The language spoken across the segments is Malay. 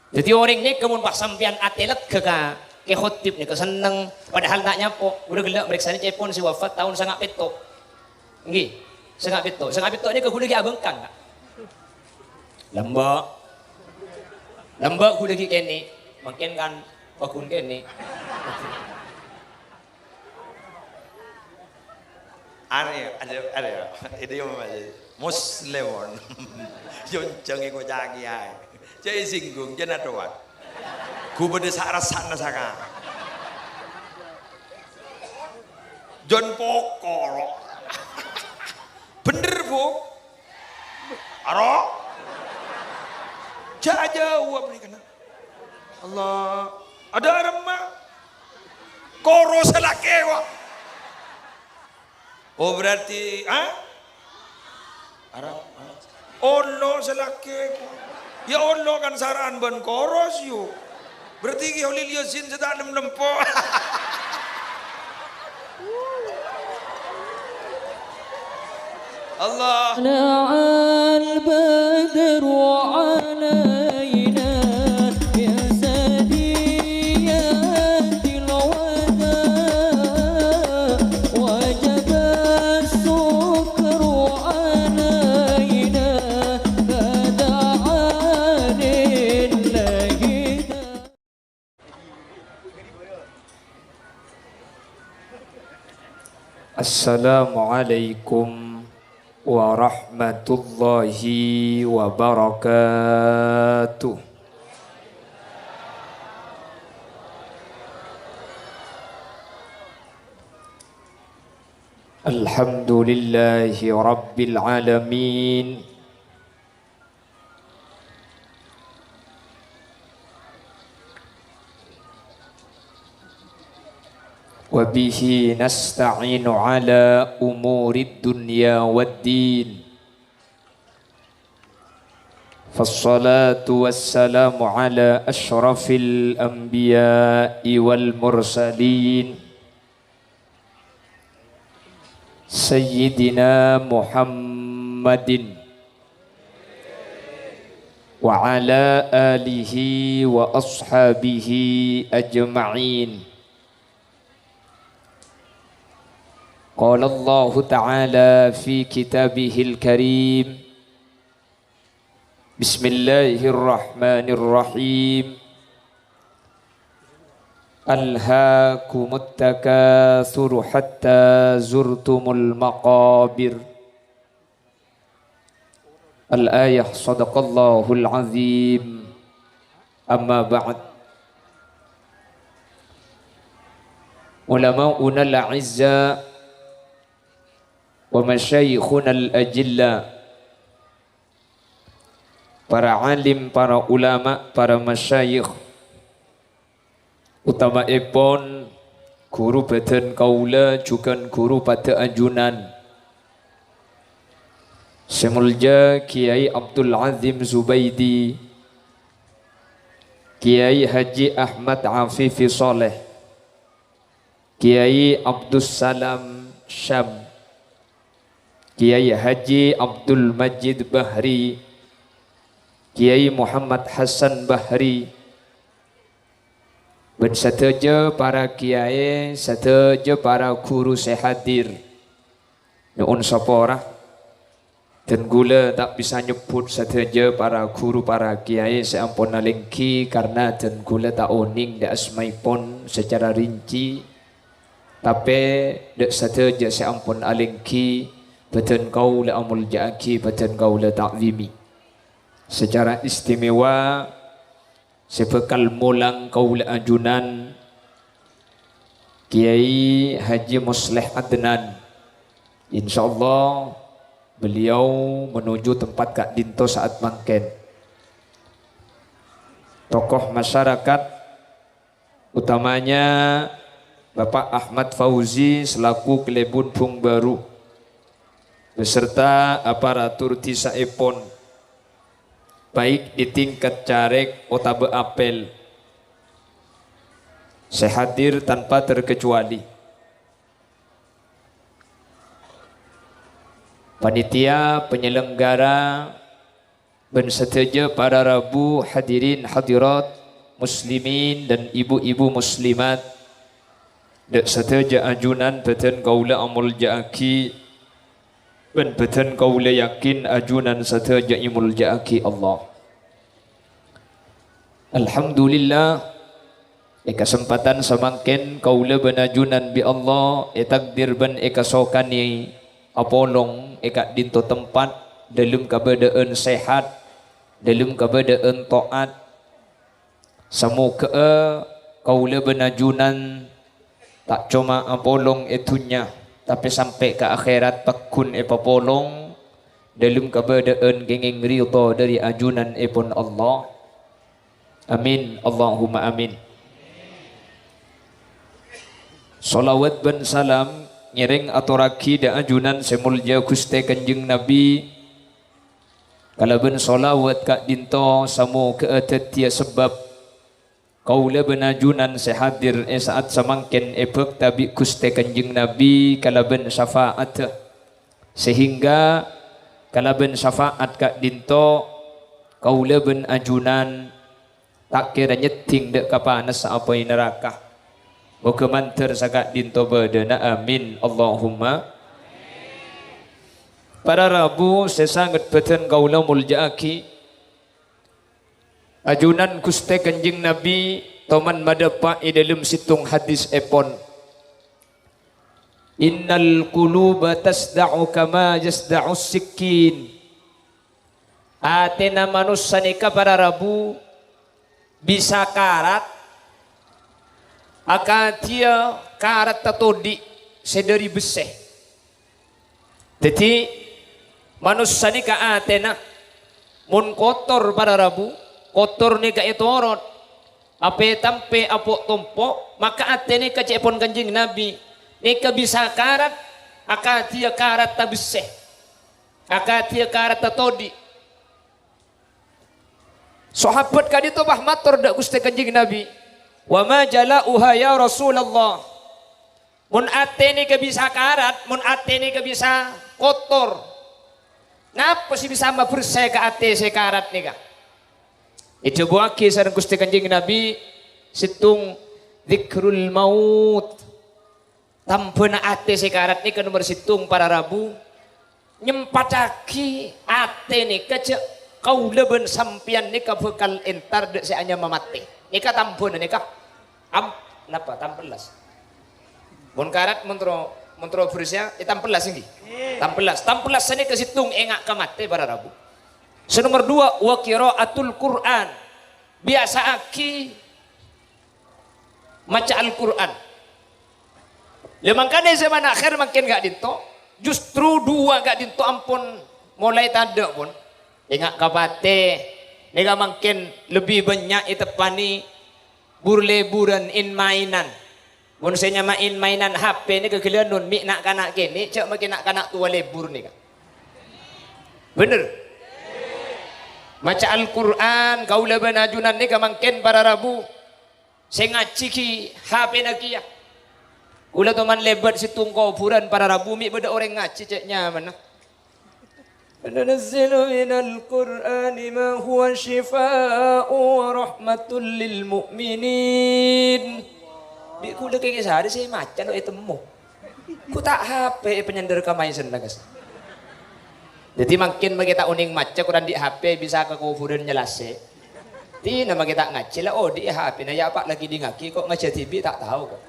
Jadi orang ni kemun pak sampian atelet ke khotib ni keseneng padahal tak nyapo udah gelak mereka ni cepon si wafat tahun sangat petok. Nggih, sangat petok ni ke kuda ki abengkang kak. Lembak kuda ki kene makin kan bakun kene. Ada ini Muslimon yon jange ko jagi ay cai singgung jana doang ku bede sarasan saka John Pokoro bener bu aro jauh apa nih kena Allah ada remah koro selakewa oh berarti Allah selaki ya Allah kan saraan ban koros yuk berarti ki holil yasin sedang lempo Allah al badr alaina ya sadiyatil wada wajib as-sukru alaina bada'an lahida. Assalamualaikum warahmatullahi wabarakatuh. Alhamdulillahi rabbil alamin. وبه نستعين على أمور الدنيا والدين فالصلاة والسلام على أشرف الأنبياء والمرسلين سيدنا محمد وعلى آله وأصحابه أجمعين. قال الله تعالى في كتابه الكريم بسم الله الرحمن الرحيم ألهاكم التكاثر حتى زرتم المقابر الآية صدق الله العظيم. أما بعد علماؤنا الأعزاء wa masyayikhunal ajilla, para alim, para ulama, para masyayikh, utama epon guru badan kaula juga guru pada anjunan Semulja Kiai Abdul Azim Zubaidi, Kiai Haji Ahmad Afifi Soleh, Kiai Abdus Salam Syam, Kiai Haji Abdul Majid Bahri, Kiai Muhammad Hasan Bahri, dan sateja para kiai, sateja para guru sehadir, nyuun sapora, dan gula tak bisa nyebut sateja para guru para kiai seampun nalengki karena dan gula tak oning dak asmaipun secara rinci, tapi dak sateja seampun alengki badan kaula amul ja'aki, badan kaula ta'zimi secara istimewa sebekal mulang kaula ajunan Kiai Haji Musleh Adnan. InsyaAllah beliau menuju tempat Kak Dinto saat mangken. Tokoh masyarakat utamanya Bapak Ahmad Fauzi selaku Kelebun Bung Baru beserta aparatur desa Epon, baik di tingkat caleg atau apel, saya hadir tanpa terkecuali. Panitia penyelenggara Ben seteja para rabu hadirin hadirat muslimin dan ibu-ibu muslimat dek seteja ajunan beten kaula amul jaaki ben beten kaula yakin ajunan seteja imul jaaki Allah. Alhamdulillah kesempatan semangkin kaula benajunan bi Allah takdir ben kasokani apolong dinto tempat dalam keadaan sehat dalam keadaan taat semoga kaula benajunan tak cuma apolong itunya tapi sampai ke akhirat pakun papolong dalam keadaan gengeng ridha dari ajunan pun Allah. Amin Allahumma amin. Salawat ben salam ngiring aturaki da ajunan semulja Gusti Kanjeng Nabi. Kalaben salawat ka dinto samu keetetia sebab kaula ben ajunan sehadir saat samangken epek tabi Gusti Kanjeng Nabi kalaben syafaat sehingga kalaben syafaat ka dinto kaula ben ajunan tak kira nyeting dek kapanas apa neraka. Moga manter sakak dinto badana amin Allahumma. Para rabu sesangat beten kaula muljaaki ajunan Gusti Kanjeng Nabi toman madapa dalam situng hadis epon innal quluba tasda'u kama yasda'u sikin. Atena manusia nika para rabu bisa karat akatia karat tatodi sedari beseh. Jadi manusia ni ka atena mun kotor pada rabu kotor ni ka itorot ape tampe apo tompo maka atene ka cepon Kanjeng Nabi ni ka bisa karat akatia karat tabeseh akatia karat tatodi. Sahabat kadito bah matur dak Gusti Kanjeng Nabi wa ma jalauha ya Rasulullah. Mun ate ni ke bisa karat, mun ate ni ke bisa kotor. Napa sih bisa bersih ke ate se karat ni ka? Itu buaki sareng Gusti Kanjeng Nabi situng zikrul maut. Tampena ate se karat ni ke nomor situng para rabu nyempataki ate ni ke kaula ben sampian ni ka bekal entar de se anya mamate. Nika tampun nika napa tampelas mun karat mentro bersya tampelas ini tampelas sini ke situng engak kamate para rabu. Nomor 2 wa qiraatul Quran biasa aki maca Al-Quran lemangkane zaman akhir makin gak dinto justru 2 gak dinto ampun mulai tada pun engak kapate nika makin lebih banyak itepani burleburan in mainan. Mun saya main mainan HP ni kegelan nun mik nak kanak kene cak makin nak kanak tua lebur ni kan. Bener. Maca Al-Quran kaula benajunan ni kamangken para rabu. Saya ngaji ki HP nakia. Kula teman lebat situng kuburan para rabu mik beda orang ngaji caknya mana. ننزل من القرآن ما هو شفاء ورحمة للمؤمنين. Di kuda kayak sehari saya macan lo temu. Ku tak HP penyender kamai senang guys. Jadi makin kita uning maca Quran di HP bisa ke kuburan nyelase. Ti nama kita ngaji lah oh di HP na ya pak lagi di ngaki kok ngaji TV tak tahu kok.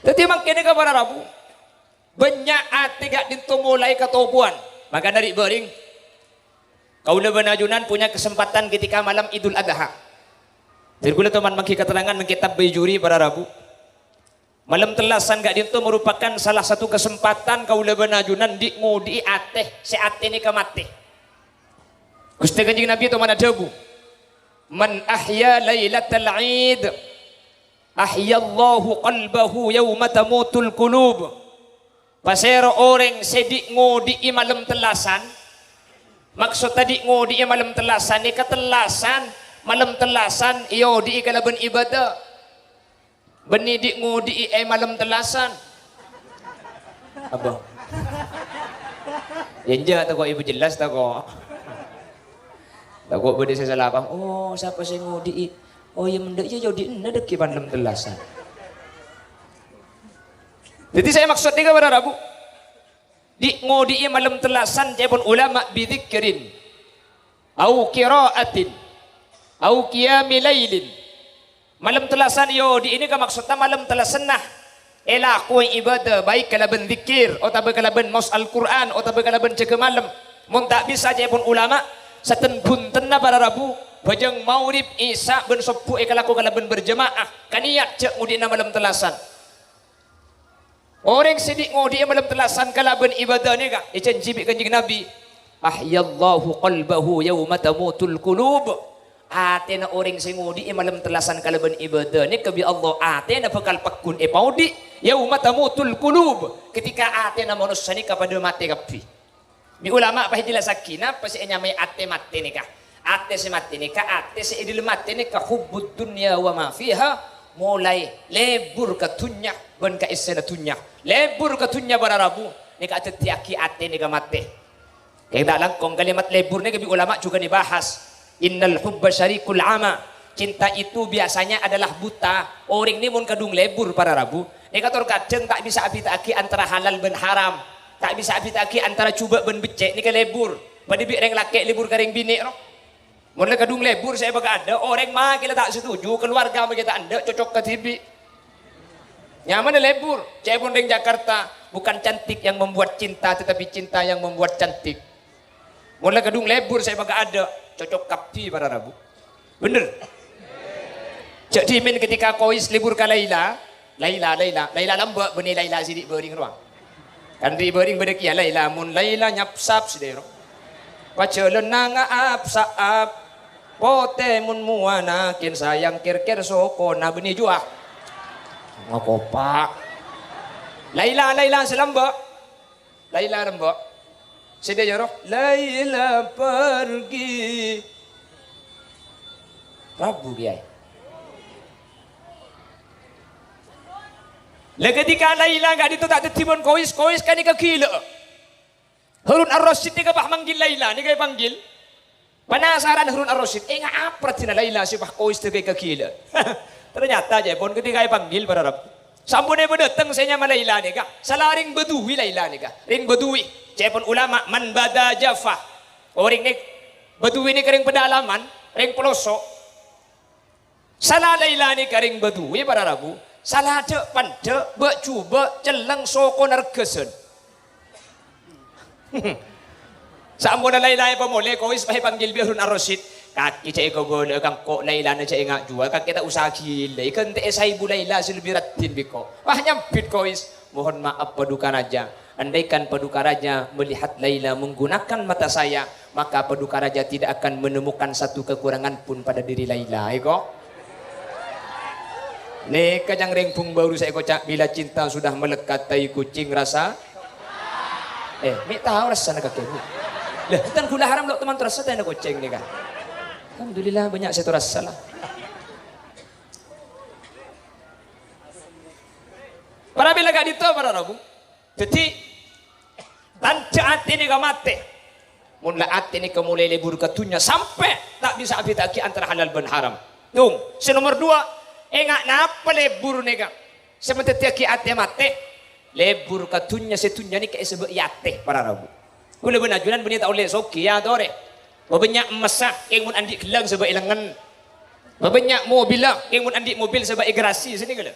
Jadi makin ke para rabu banyak hati gak dintu mulai ketobuan. Maka dari bering kaula benajunan punya kesempatan ketika malam Idul Adha. Jadi kula teman mangki keterangan mengkitab bejuri para rabu. Malam telasan gak dintu merupakan salah satu kesempatan kaula benajunan di ngudi ateh se ate ni kamate. Gusti Kanjeng Nabi itu mana debu. Man ahya lailatal Eid ahyallahu qalbahu yawma tamutul qulub. Pasero orang sedik ngodi malam telasan. Maksud tadi ngodi malam telasan ni ketelasan malam telasan iyo di kalaban ibadah. Beni di ngodi malam telasan. Abang. Jenja tak kok ibu jelas tak kok. Tak kok benda saya salah paham. Oh siapa saya ngodi? Oh ya mendek ya jadi anda deki pandem telasan. Jadi saya maksud ni kepada Rabu. Di ngodi malam telasan jepun ulama bidzikrin au qiraatin au qiyamil lailin. Malam telasan yo di ini ka maksudnya malam telasan nah. Ela ku ibadah baik kalaban zikir atau kalaban maus Al-Quran atau kalaban jaga malam. Mun tak bisa jepun ulama saten buntenna para Rabu bajang maurib isya ben subuh kalaku kalaban berjemaah kaniat cek ngudina malam telasan. Orang sidik ngodi malam telasan kalaban ibadah ni kah? Janji bi kanjeng Nabi. Ahyallahu qalbahu yauma tamutul qulub. Atena orang sing ngodi malam telasan kalaban ibadah ni kebi Allah atena bakal pakun paudi yauma tamutul qulub. Ketika atena manusia ni kepada mati kapi. Bi ulama pa hidila sakina pasi nyamai ate mati ni kah? Ate si mati ni kah? Ate si idil mati ni kah hubbud dunya wa ma fiha. Mulai lebur katunya ben ka isena tunya lebur katunya bara Rabu ni ka tetiaki ate ni ka mate kaya dalang kong kalimat lebur ni kabi ulama juga dibahas innal hubba syarikul ama cinta itu biasanya adalah buta orang ni mun kadung lebur para Rabu ni kator kadang tak bisa abitaki antara halal ben haram tak bisa abitaki antara cuba ben becek ni ka lebur pada bi reng laki lebur ka reng bini no. Mula kadung lebur saya baga ada orang mah kita tak setuju keluarga kita anda cocok ke TV. Nyaman lebur. Saya pun dari Jakarta bukan cantik yang membuat cinta tetapi cinta yang membuat cantik. Mula kadung lebur saya baga ada cocok kapi pada Rabu. Bener. Cak dimin ketika kois libur ke Laila lambak benih Laila sidik bering ruang. Kan di bering bedekia Laila mun Laila nyapsap sidero. Baca lenang ap saap pote mun muana kin sayang kir-kir soko na benih jua ngakopak Laila selamba Laila lembak sida ya roh Laila pergi Rabu biai le ketika Laila gak itu tak tetibun kois kan ni kegila Harun Ar-Rasyid ni kapah manggil Laila ni kaya panggil penasaran Harun Ar-Rasyid ngaprat sina Laila si bah kois tu kaya kegila ternyata je pun ketika kaya panggil pada Rabu sampun dia berdatang saya nyama Laila ni kah salah ring bedui Laila ni kah ring bedui je pun ulama man bada Jaffa orang ni bedui ni kering pedalaman ring pelosok salah Laila ni kering bedui pada Rabu salah cek pandek bercuba celeng soko narkesun Sampun Laila apa boleh kau is pakai panggil biar Harun Ar-Rasyid kaki cek kau boleh kang kok Laila na cek ngak jual kaki kita usaha gila ikan teh saya ibu Laila silbi ratin biko wah nyampit kau is mohon maaf paduka raja andaikan paduka raja melihat Laila menggunakan mata saya maka paduka raja tidak akan menemukan satu kekurangan pun pada diri Laila iko nih kajang rengpung baru saya kocak bila cinta sudah melekat tai kucing rasa mi tahu rasa nak kakek lah tan gula haram lo teman terasa tak nak kucing ni kan alhamdulillah banyak saya terasa lah para bila gak dito para Rabu jadi tanca hati ni gak mati mula hati ni kemulai lebur katunya sampai tak bisa abitaki antara halal dan haram tung senomor 2 ngak napa lebur ni kan sementara ki hati mati lebur katunya setunya ni kayak sebab yate para Rabu kula benajunan benih tak oleh soki ya dore banyak masak keng mun andi gelang sebab ilangan banyak mobil lah keng mun andi mobil sebab igrasi sini kala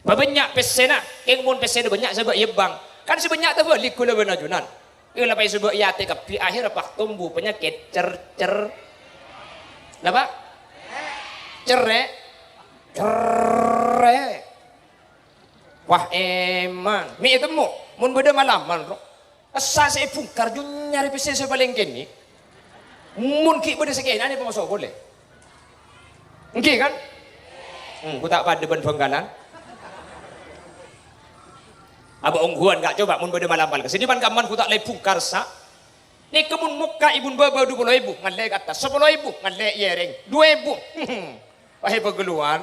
banyak pesena keng mun pesena banyak sebab yebang kan sebanyak tu balik kula benajunan kula pai sebab yate kapi akhir apa tumbuh penyakit cer napa cerek wah emang mi itu mu mun beda malaman bro asa saya bungkar jun nyari pesen saya paling kini mun ki beda sekian ni pemasok boleh engki kan ku tak pada ban penggalan aba ungguan gak coba mun beda malaman kesini pan kaman ku tak lay bungkar sa ni kemun muka ibun baba 20.000 ngalle kata 10.000 ngalle yereng 2.000 wahai pegeluan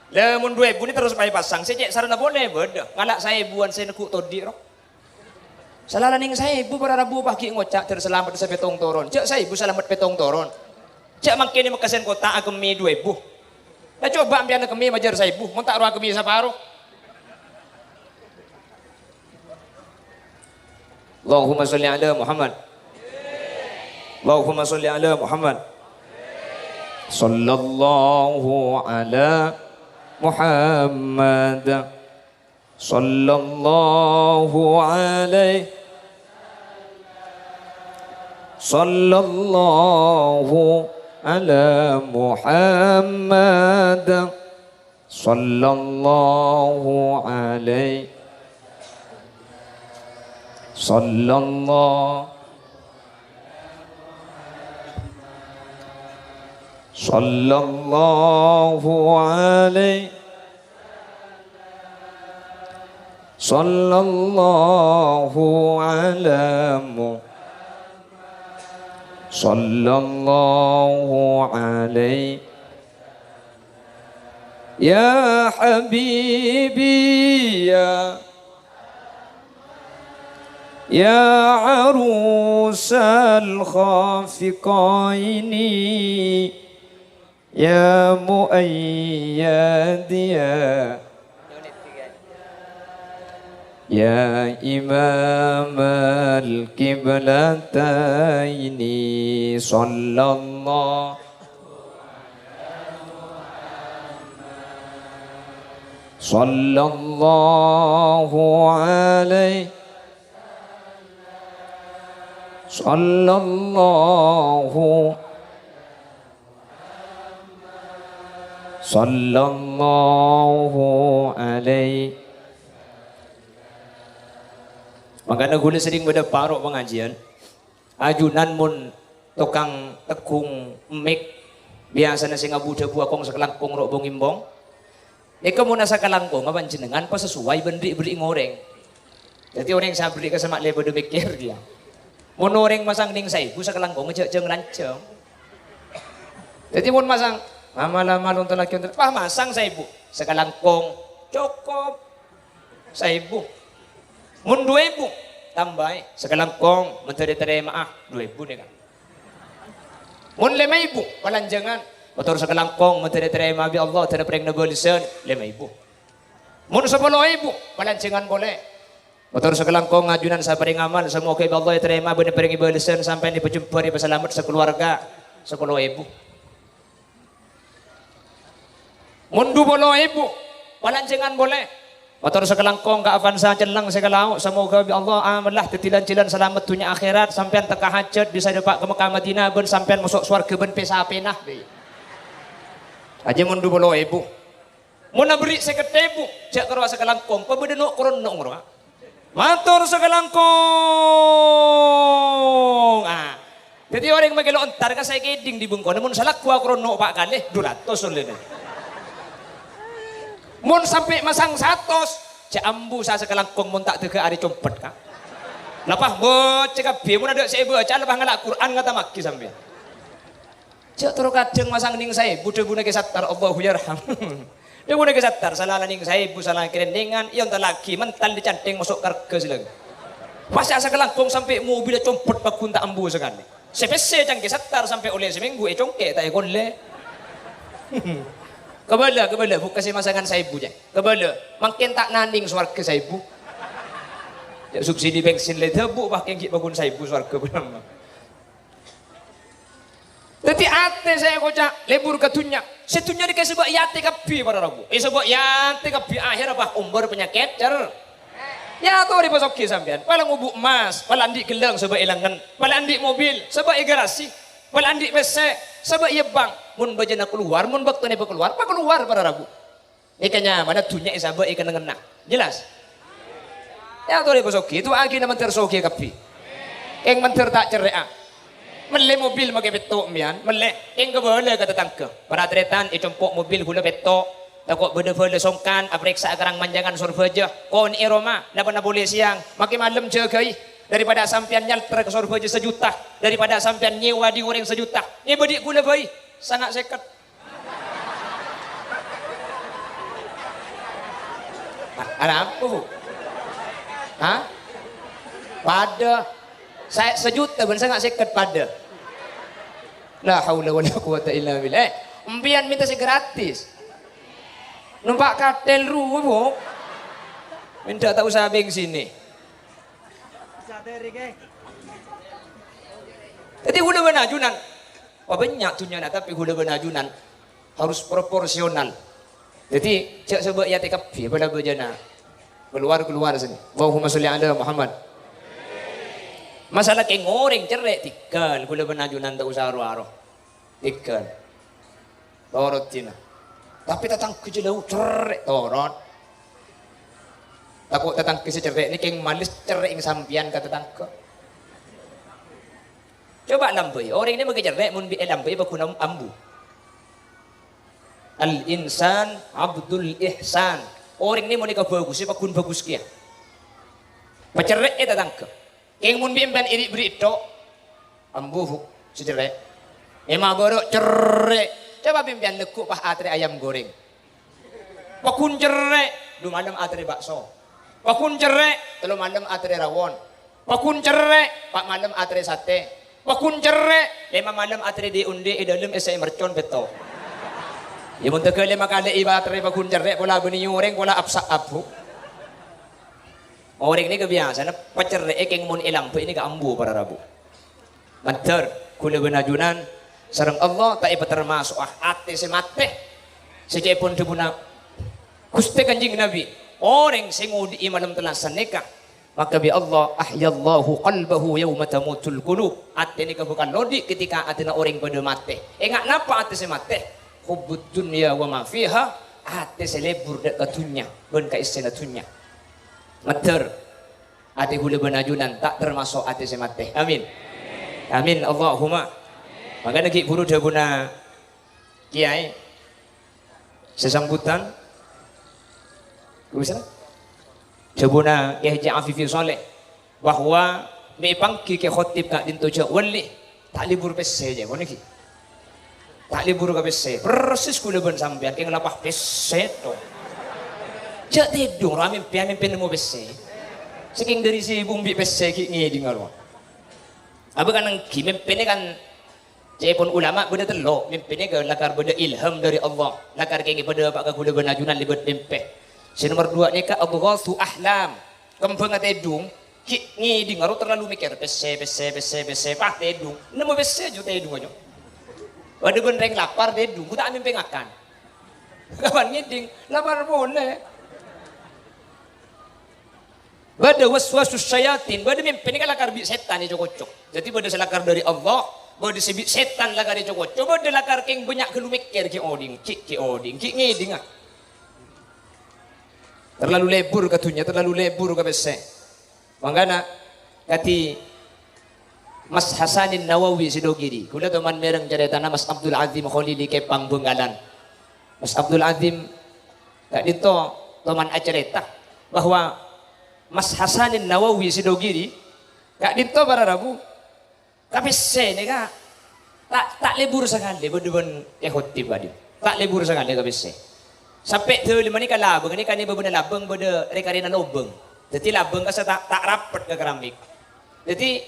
Lemun 2.000 ni terus pakai pasang. Saya cek sarana boleh beda. Ngalak saya buan saya nekuk todi roh. Salah ning saya ibu para rabu pagi ngocak terselamat sa petong toron. Cak saya ibu selamat petong toron. Cak mangkini makasen kota agemi 2000. Nah coba ampian kami majar sa ibu, mun tak ro agemi sa paro. Allahumma sholli ala Muhammad. Allahumma sholli ala Muhammad. Sallallahu ala Muhammad. Sallallahu alaihi. Sallallahu ala Muhammad. Sallallahu alaihi. Sallallahu alaihi. Sallallahu ala Muhammad. Sallallahu alaihi. Ya habibi ya arusal khafiqaini ya muayyad ya imam al-qiblataini sallallahu alaihi. Sallallahu alaihi. Makanya gula sering pada parok pengajian. Ajunan mun tukang tekung mik biasa nasi ngabu debu akong sekelangkung rok bongimbong. Eka mun nasa kalangkung apa jenengan pas sesuai beri ngoreng. Jadi orang yang saya beri kesemak lebo de mikir dia. Mun orang masang ning saya, bu sekelangkung ngejeng lanceng. Jadi mun masang lama-lama lontar lagi untuk pah masang saya bu sekelangkung cukup saya bu. Mun 2000 tambah sekelangkung menteri terima 2000 nih kan. Mun 5000 palanjangan motor sekelangkung menteri terima bi Allah tidak pernah nabalisan 5000. Mun 10.000 palanjangan boleh. Motor sekelangkung ngajunan sa paring amal semoga Allah terima bener paring ibalisan sampai di berjumpa di selamat sekeluarga 10.000. Mun 20.000 palanjangan boleh. Motor sekelangkung ka avansa celang sekelau semoga Allah amalah tetilan-tilan selamat dunia akhirat sampean teka hajat bisa dapat ke Mekah Madinah ben sampean masuk surga ben pesapenah deui. Aja mun 20.000. Mun beri 50.000 jak karo sekelangkung pabedeno koron nong Matur sekelangkung. Jadi orang magilo ontar ka saya keding di bungkon. Mun salak gua krono pak kali 200 ulene. Mun sampai masang 100, cek ambu sa sekelangkung mun tak tega ari compet ka. Lapah bot cek kabeh mun ada saya baca lapah ngalak Quran kata maki sampean. Cek turu kadeng masang ning saya bude-bude ke sattar Allahu yarham. Dia boleh kesatar salah ning saya ibu salah kerendengan yang tak lagi mental dicanting masuk karga silang. Pas asa kelangkung sampai mobil compot bakun tak ambu sekali. CPC cang kesatar sampai oleh seminggu congke tak ekon le. Kebala bukan si masangan saya ibu je. Kebala makin tak nanding swarga saya ibu. Ya subsidi bensin le tebu bah kengki bakun saya ibu swarga benar. Jadi ate saya kocak lebur ke dunia. Setunya dikasih sebab yate kapi para rabu. Sebab yate kapi akhir apa umur penyakit cer. Ya tahu di pasok sampean. Palang ubuk emas, palang andi gelang sebab ilangan, palang andi mobil sebab garasi, palang andi pesek sebab ia bank. Mun bajana keluar, mun bakto ne keluar, pak keluar para rabu. Ikanya mana dunia sebab ikan ngena. Jelas? Ya tahu di pasok itu agi nama tersoki kapi. Yang menter tak cerai. Mele mobil pakai petok mian, mele ing kebole kata tangke. Para tretan icompok mobil gula petok. Takut bede-bede songkan, apriksa agarang manjangan surveja. Kon iroma, napa na boleh siang, makin malam jagai. Daripada sampean nyalter ke surveja 1 juta, daripada sampean nyewa di orang 1 juta. Ini bedik gula bayi, sangat seket. Ada apa bu? Hah? Pada saya sejuta ben saya nggak seket pada. La haula wala quwata illa billah. Empian minta si gratis. Numpak katel ruwo. Minta tak usah bensin nih. Jadi hula benajunan. Wah banyak tunya tapi hula benajunan harus proporsional. Jadi cak sebab ya tekapi pada bejana. Keluar sini. Allahumma sholli ala Muhammad. Masalah kayak ngoreng cerek tikan hula benajunan tak usah aro-aro. Tikan. Torot cina. Tapi tatang kejelau cerek torot. Takut tatang kesecerek ni keng malis cerek yang sampian kata tangke. Coba lambai. Orang ini pakai cerek mun bi lambai bakuna ambu. Al insan abdul ihsan. Orang ini mau nikah bagus, bakun bagus kia. Pacerek eta tangke. Keng mun bi emban iri beri itu ambu secerek. Emang borok cerek. Coba pimpian lekuk pah atre ayam goreng. Pakun cerek, lu malam atre bakso. Pakun cerek, telu malam atre rawon. Pakun cerek, pak malam atre sate. Pakun cerek, 5 malam atre diundi dalam esai mercon beto. Ya mun teu 5 kali iba atre pakun cerek pola beuni ureng pola apsak abu. Orang ini kebiasaan pacerek keng mun ilang ini ka ambu para rabu. Mantar kula benajunan sareng Allah tak iba termasuk ate semate. Sejepun debuna Gusti Kanjeng Nabi orang sing ngudi malam telasan nikah maka bi Allah ahyallahu qalbahu yauma tamutul qulub. Ate nikah bukan lodi ketika atena orang pada mate. Ingat napa ate semate? Hubbud dunya wa ma fiha. Ate selebur dak katunya ben ka istilah tunya. Mater ate hula benajunan tak termasuk ate semate. Amin. Amin Allahumma. Maka lagi buru daguna kiai sesambutan bisa jabuna Kiai Haji Afifi Saleh bahwa may pangki ke khotib ka dinto ja wali tak libur pesse je kon iki tak libur ka pesse persis kula ben sampean keng lapah pesse to ja tidung rame pian mo pesse saking dari si bumbi pesse ki ngedi ngaro apa kan ki mempene kan Cepon ulama benda telo mimpinnya ke lakar benda ilham dari Allah lakar kenggi pada pak kagula benajunan libet mimpe. Si nomor 2 ni ka adghasu ahlam kembang tedung ki ngidi ngaru terlalu mikir pese pah tedung nemu pese ju tedung aja. Pada benreng lapar tedung ku tak mimpi ngakan. Kapan ngiding lapar boleh. Bada waswasus syayatin bada mimpi ni ka lakar bi setan ni cocok. Jadi bada selakar dari Allah bada sebit setan lakar cocok. Coba de lakar keng banyak kelu mikir ki oding ki ngiding ah. Terlalu lebur katunya, terlalu lebur ke bese. Mangana kati Mas Hasanin Nawawi sidogiri. Kula teman mereng cerita Mas Abdul Azim Khalili ke Pangbenggalan. Mas Abdul Azim tak dito teman acerita bahwa Mas Hasanin Nawawi sidogiri kak dito para rabu. Tapi se ni ka tak lebur sekali berduen khotib adim. Tak lebur sekali ke bese. Sampai tu lima ni kalau labeng ni kan ni berbenda labeng benda rekarina lobeng. Jadi labeng kasa tak rapat ke keramik. Jadi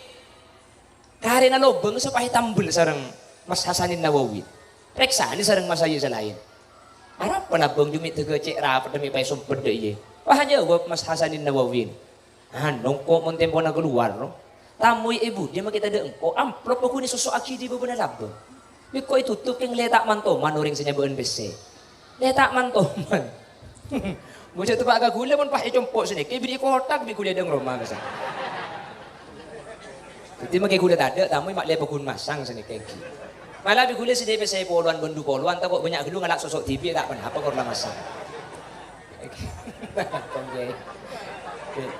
karena lobeng supaya tambul sarang Mas Hasanin Nawawi. Reksa ni sarang Mas Ayu selain. Harap labeng jumit tu cek rapat demi pai sumpet deh ye. Wah jawab Mas Hasanin Nawawi. Nongko mon tempo na keluar no. Tamu ibu dia mak kita de engko amplop aku ni susu akidi berbenda labeng. Biko itu tutup yang letak mantoman orang senyabeun bese. Letak mantoman. Muncul tu pak gula pun pak compok sini. Kau beri kotak beri gula deng rumah kasa. Jadi makai gula tak ada, tamu mak lepas kun masang sini kaki. Malah beri gula sedih pesai poluan bendu poluan. Tak kok banyak gelu ngalak sosok TV tak pernah apa korla masang.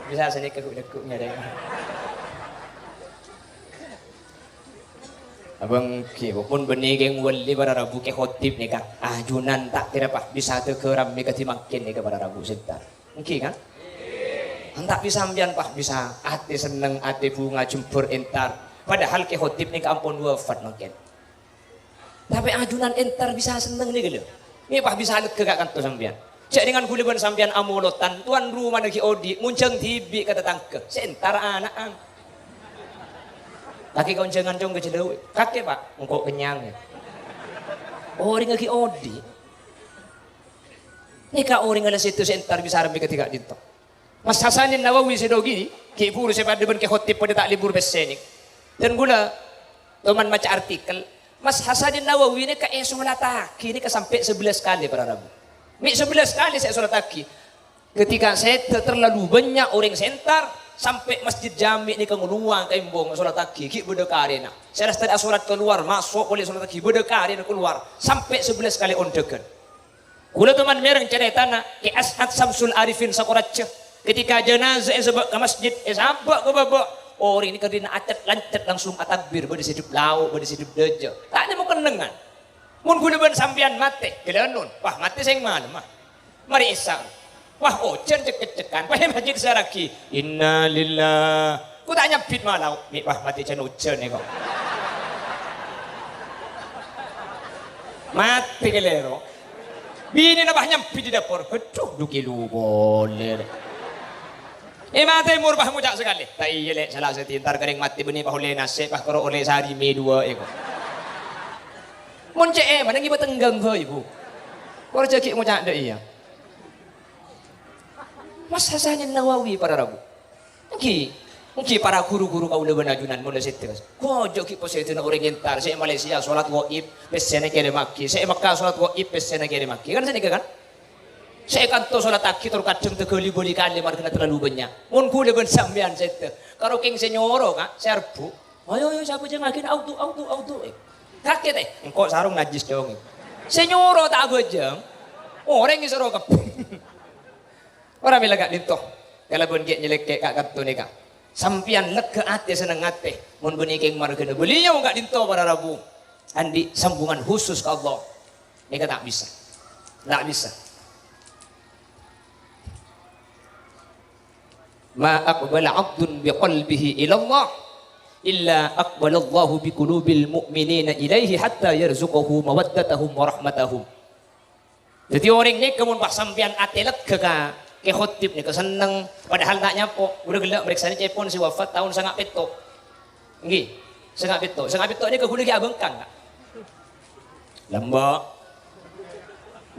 Bisa sini kekuk-kekuknya deh. Abang pun benih geng wali pada rabu ke khotib ni kan ajunan tak kira apa bisa tu keram ni kati makin ni kepada rabu sebentar mungkin kan tak bisa ambian pak bisa ati seneng ati bunga jempur entar padahal ke khotib ni kampun wafat mungkin tapi ajunan entar bisa seneng ni gelo ni pak bisa leg ke kantor sambian Cak dengan kuliban sampian amolotan, tuan rumah nagi odi, muncang tibi kata tangke, sentar anak ang. Kaki kau jangan jong ke cedewi, kakek pak, engkau kenyang ya. Orang nagi odi, ni kau orang ada situ sentar bisa ramai ketika dinto. Mas Hasanin Nawawi sedogi, ki puru sepada ben ke khotib pada tak libur besenik. Dan gula, teman baca artikel, Mas Hasanin Nawawi ini kayak sholat taki ini sampai 11 kali para Rabu. 11 kali saya sholat taki. Ketika saya terlalu banyak orang sentar sampai masjid jami ini kenguluan kaimbong sholat taki ki bedekari nak. Saya rasa sholat keluar masuk oleh sholat taki bedekari keluar sampai 11 kali ondegan. Kula teman mereng cerita nak ke As'ad Samsul Arifin Sakuratce ketika jenazah sebab ke masjid sabak ke babak orang ini kerana acet lancet langsung atakbir bade hidup lau bade hidup deja. Tak ada mau kenengan. Mun guna ban sampian mate, kelenun. Wah mate sing mana mah. Mari isang. Wah ojen cek-cekan. Wah masjid saraki. Inna lillah. Ku tak nyapit malau. Ni wah mate jan ojen ni kok. Mate kelero. Bini na bah nyapit di dapur. Aduh duki lu boleh. Mate mur bah mujak sekali. Tak iya lek salah setintar kering mati benih bah oleh nasi bah karo oleh sehari me dua eko. Mun cek mana ngibat tenggang ho ibu. Kau rezeki mu cak iya. Mas Hasanin Nawawi para Rabu. Mungkin para guru-guru kau udah benajunan mulai situ. Kau joki positif nak orang entar. Saya Malaysia solat waib pesene kere maki. Saya Makkah solat waib pesene kere maki. Kan saya kan? Saya kanto solat taki terkadang tegeli beli kali markena terlalu banyak. Mun ku leben sambian situ. Karo king senyoro kan serbu. Ayo siapa jangan makin auto. Kakek teh, engkau sarung najis dong. Senyoro tak gojeng, orang yang seru kep. Orang bilang gak dinto, kalau pun kek nyelek kek kak kartu nih kak. Sampian lega ate seneng ate, mun beniking margena. Beliau gak dinto para Rabu. Andi sambungan khusus ke Allah. Ini tak bisa, tak bisa. Ma aqbala abdun biqalbihi ilallah. Illa aqbalallahu biqulubil mu'minina ilaihi hatta yarzuqahu mawaddatahum wa rahmatahum. Jadi orang ni kemun pak sampian atelet ke khotib ni keseneng padahal tak nyapo udah gelak mereka ni cepon si wafat tahun sangat petok. Nggih, sangat petok ni ke gula ki abengkang tak?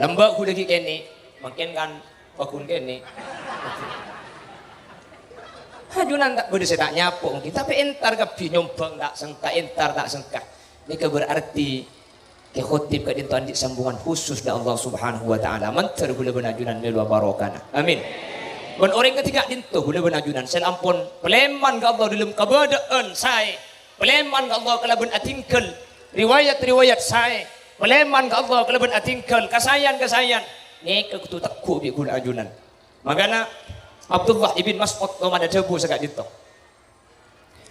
Lembak gula ki kene, makin kan pakun kene. Hajunan tak boleh saya tak nyapo mungkin tapi entar kapi nyombang tak sengka entar tak sengka ini berarti ke khotib ke dintuan di sambungan khusus dari Allah Subhanahu wa taala mantar gula benajunan melu barokana amin kon orang ketiga dintu gula benajunan sen ampun peleman ke Allah dalam kabadaan saya peleman ke Allah kalaban atingkel riwayat saya peleman ke Allah kalaban atingkel kasayan ni ke kutu takku bi gula ajunan makana Abdullah ibn Mas'ud ada debu sekat itu.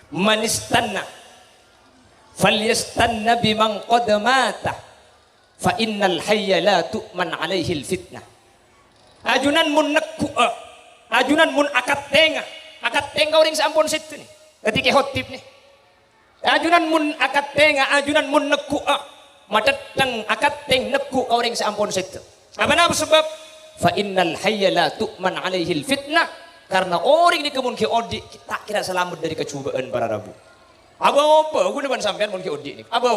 Manistanna falyastanna biman qad mata fa innal hayya la tu'man alaihi alfitnah. Ajunan mun nekku ajunan mun akad tenga orang sampun situ ni. Ketika khotib ni. Ajunan mun akad tenga ajunan mun nekku madatang akad teng nekku orang sampun situ. Apa nama sebab fa innal hayya la tu'man alaihi alfitnah karena orang ini kemun ke odi tak kira selamat dari kecubaan para Rabu. Apa guna ban sampean mun ke odi ni. Apa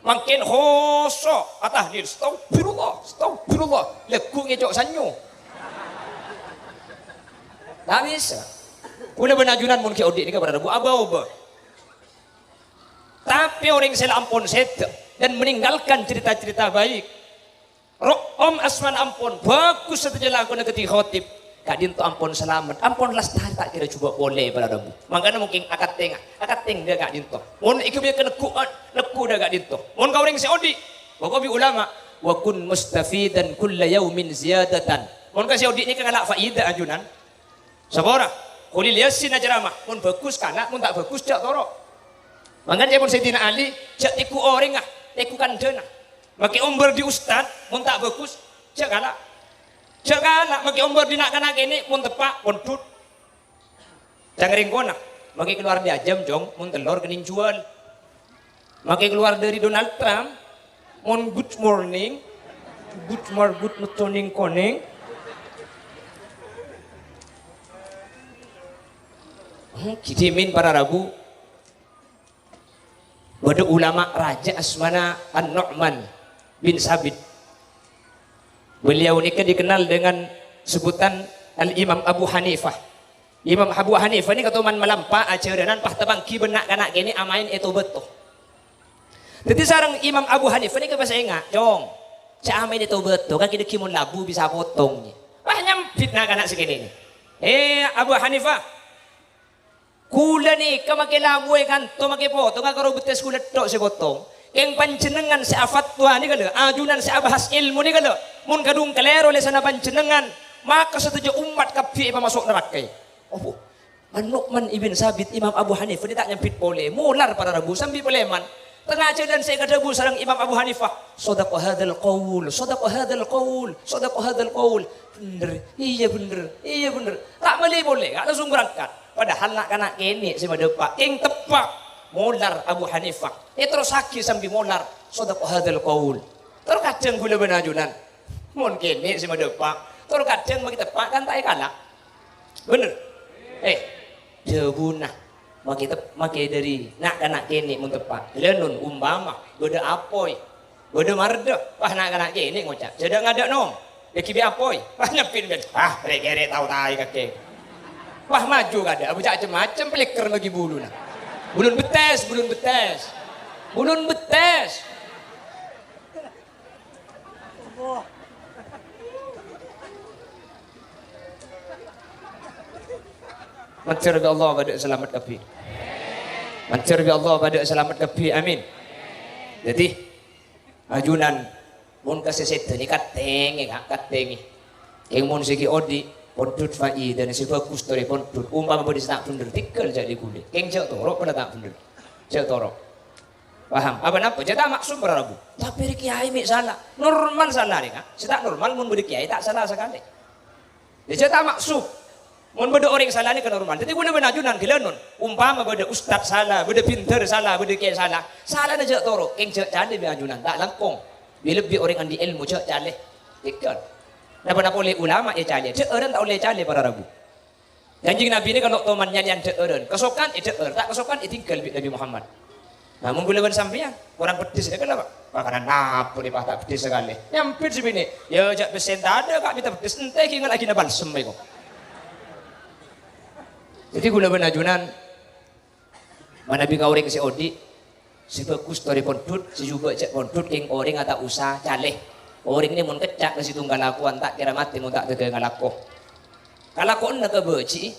makin khoso atahlil astagfirullah leku ngecok sanyo. Tak bisa. Guna ban ajunan mun ke odi ni para Rabu. Apa tapi orang selampun set dan meninggalkan cerita-cerita baik. Om asman ampun bagus saja aku nak ketik khotib kak dinto ampun selamat ampun lestari tak kira coba boleh pada Rabu makanya mungkin akad teng dia kak dinto mun ikut dia kena leku dah kak dinto mun kau orang seodi pokok bi ulama wa kun mustafidan kulla yaumin ziyadatan mun ka seodi ni kan alak faedah ajunan sabora qulil yasin ceramah mun bagus kana mun tak bagus jak toro makanya mun Sayyidina Ali jak tiku orang tiku kandena maki umbar di ustad mun tak bagus cak galak maki umbar di nak kana kene mun tepak mun tut jangring kona maki keluar di ajam jong mun telur kening jual maki keluar dari Donald Trump mun good morning koning Kitimin para rabu. Ada ulama raja asmana An-Nu'man bin Sabit. Beliau ini kan dikenal dengan sebutan Al-Imam Abu Hanifah. Imam Abu Hanifah ini katuman melampa acaranan pahtabang kibenak kanak kini amain itu betul. Jadi sarang Imam Abu Hanifah ini bahasa ingat, jong. Sa amain itu betul kan kita kimun labu bisa potongnya. Wah nyampit nak kanak segini ni. Abu Hanifah. Kula ni kamakilamu kan to makipoto nga karo betes kula tok si potong. Keng panjenengan sa fatwa ni kala, ajunan sa bahas ilmu ni kala. Mun kadung kalero le sana panjenengan, maka setuju umat kapi pamasok neraka. Oh, An-Nu'man ibn Sabit Imam Abu Hanifah dia tak nyampit pole, mular para rabu sambil poleman. Tengah dan saya kadabu sareng Imam Abu Hanifah. Shadaqa hadzal qaul, shadaqa hadzal qaul, shadaqa hadzal qaul. Bener, iya bener, iya bener. Tak boleh boleh, tak langsung berangkat. Padahal nak kanak kene si madepak, king tepak molar Abu Hanifah. Terus sakit sambil molar, shadaqa hadzal qaul. Terus kadang gula benajunan. Mon kene si madepak. Terus kadang maki tepak kan tak kalah. Bener. Jebunah. Maki dari nak kanak kene mun tepak. Lenun umpama goda apoi. Goda marda. Wah nak kanak kene ngocak. Sedang ada nom. Dia kibi apoi. Wah nyepin ben. Rek tahu tai kakek. Wah maju kada. Abu macam-macam peliker lagi bulu nah. Bulun betes, bulun betes. Bulun betes. Mancur bi Allah pada selamat kapi. Mancur bi Allah pada selamat kapi. Amin. Jadi ajunan mun kaseset ni kateng kateng. Yang mun segi odi pondut fai dan si bagus tore pondut umpama bodi tak bener tikel jadi kulit. Keng jauh torok pada tak bener. Jauh torok. Paham? Apa napa? Jadi maksud para rabu. Tapi kiai mi salah. Normal salah ni kan? Setak normal mun bodi kiai tak salah sekali. Jadi tak maksud. Mun beda orang salah ni kena normal. Jadi guna benajunan gelanon. Umpama beda ustaz salah, beda pinter salah, beda kiai salah. Salah na jek toro, keng jek cale benajunan tak langkong. Bila lebih orang andi ilmu jek cale. Tikal. Napa oleh ulama ya cale. Jek eureun tak oleh cale para rabu. Janji Nabi ni kalau toman nyanyian jek eureun. Kesokan jek eur, tak kesokan tinggal Nabi Muhammad. Namun gula sampean orang pedes dia kenapa? Makanan apa ni tak pedes sekali. Nyampir sini. Ya jak besen tak ada kak minta pedes ente ingat lagi na balsem bae kok. Jadi guna benajunan mana bika orang si odi si bagus tori pondut si juga cek pondut king orang atau usah caleh orang ini mun kecak ke situ ngalakuan tak kira mati mun tak tege ngalako kalakon nak kebeci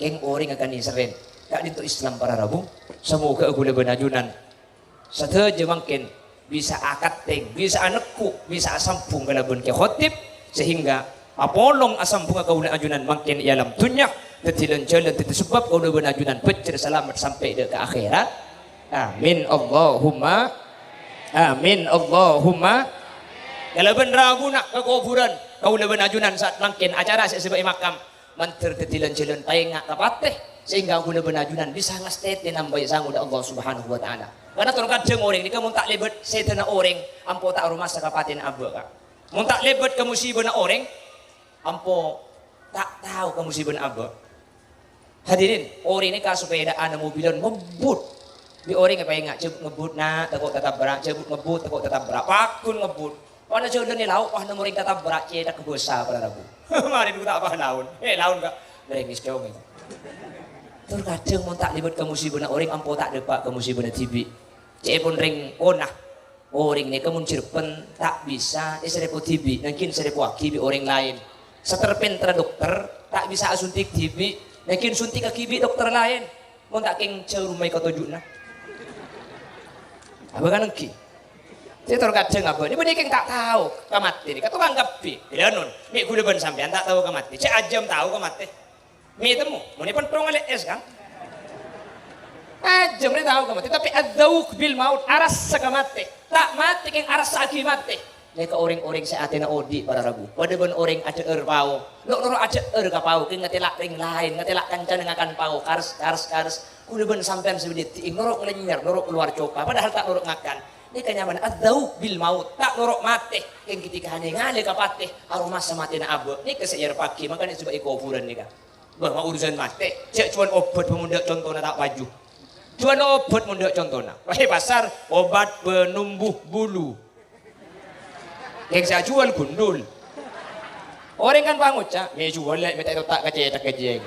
king orang akan diseren tak itu Islam para rabu semoga guna benajunan sateje mungkin bisa akad teng bisa anakku bisa asampung kalabun ke khotib sehingga apolong asampung kaula ajunan makin ialam dunya tetilan jalan teti sebab kau udah benajunan pecer selamat sampai ke akhirat. Amin Allahumma. Amin Allahumma. Kalau bener nak ke kuburan kau udah benajunan saat mungkin acara sebagai makam manter tetilan jalan tayang kapateh sehingga kau udah benajunan bisa ngastete nambah sangu Allah Subhanahu wa taala. Karena turun kadang orang ni kamu tak lebet setena orang ampo tak rumah sakapatin abu ka. Mun tak lebet kamu musibah na orang ampo tak tahu kamu musibah na abu. Hadirin, orang ini kasupedaan mobilan ngebut. Di orang apa ingat cebut ngebut nak takut tetap berat, cebut ngebut takut tetap berat. Pakun ngebut. Wana jodoh ni lauk wah nomor yang tetap berat cedak kebosa pada rabu. Mari dulu tak apa laun. Laun enggak. Berengis jauh itu. Terkadang mun tak libat ke musibah orang ampo tak depak ke musibah TV. Cek pun ring onah. Orang ni kemun cirpen tak bisa serepo TV, mungkin serepo akibi orang lain. Seterpen dokter tak bisa suntik TV. Yakin suntik ke kibi dokter lain, mau tak keng cerumai kau tujuh na. Apa kan engki? Saya terkadang apa? Ini benih keng tak tahu kamati. Kata anggap pi, tidak non. Mi kuda ban sampean tak tahu kamati. Cek ajam tahu kamati. Mi temu, mau ni pentong oleh es kan? Ajam ni tahu kamati. Tapi adauk bil maut aras sakamati. Tak mati keng aras saki mati. Leka orang-orang sa atin na odi para rabu. Pada ban orang aja pau. Loro aja kapau keng ngatela ring lain, ngatela kancan ngakan pau kars. Kuda ban sampean sebedit tiing norok lenyer, norok keluar copa padahal tak norok ngakan. Ini kenyaman adzau bil maut, tak norok mati. Keng ketika ngale kapate aroma sama mati na abo. Ni kesayar pagi makanya coba ikuburan ni ka. Bah urusan mati. Cek cuan obat pemundak contohnya tak baju. Cuan obat pemundak contohnya. Wahai pasar obat penumbuh bulu. Yang saya jual gundul. Orang kan pangut cak, me jual lek me tak tak kecek.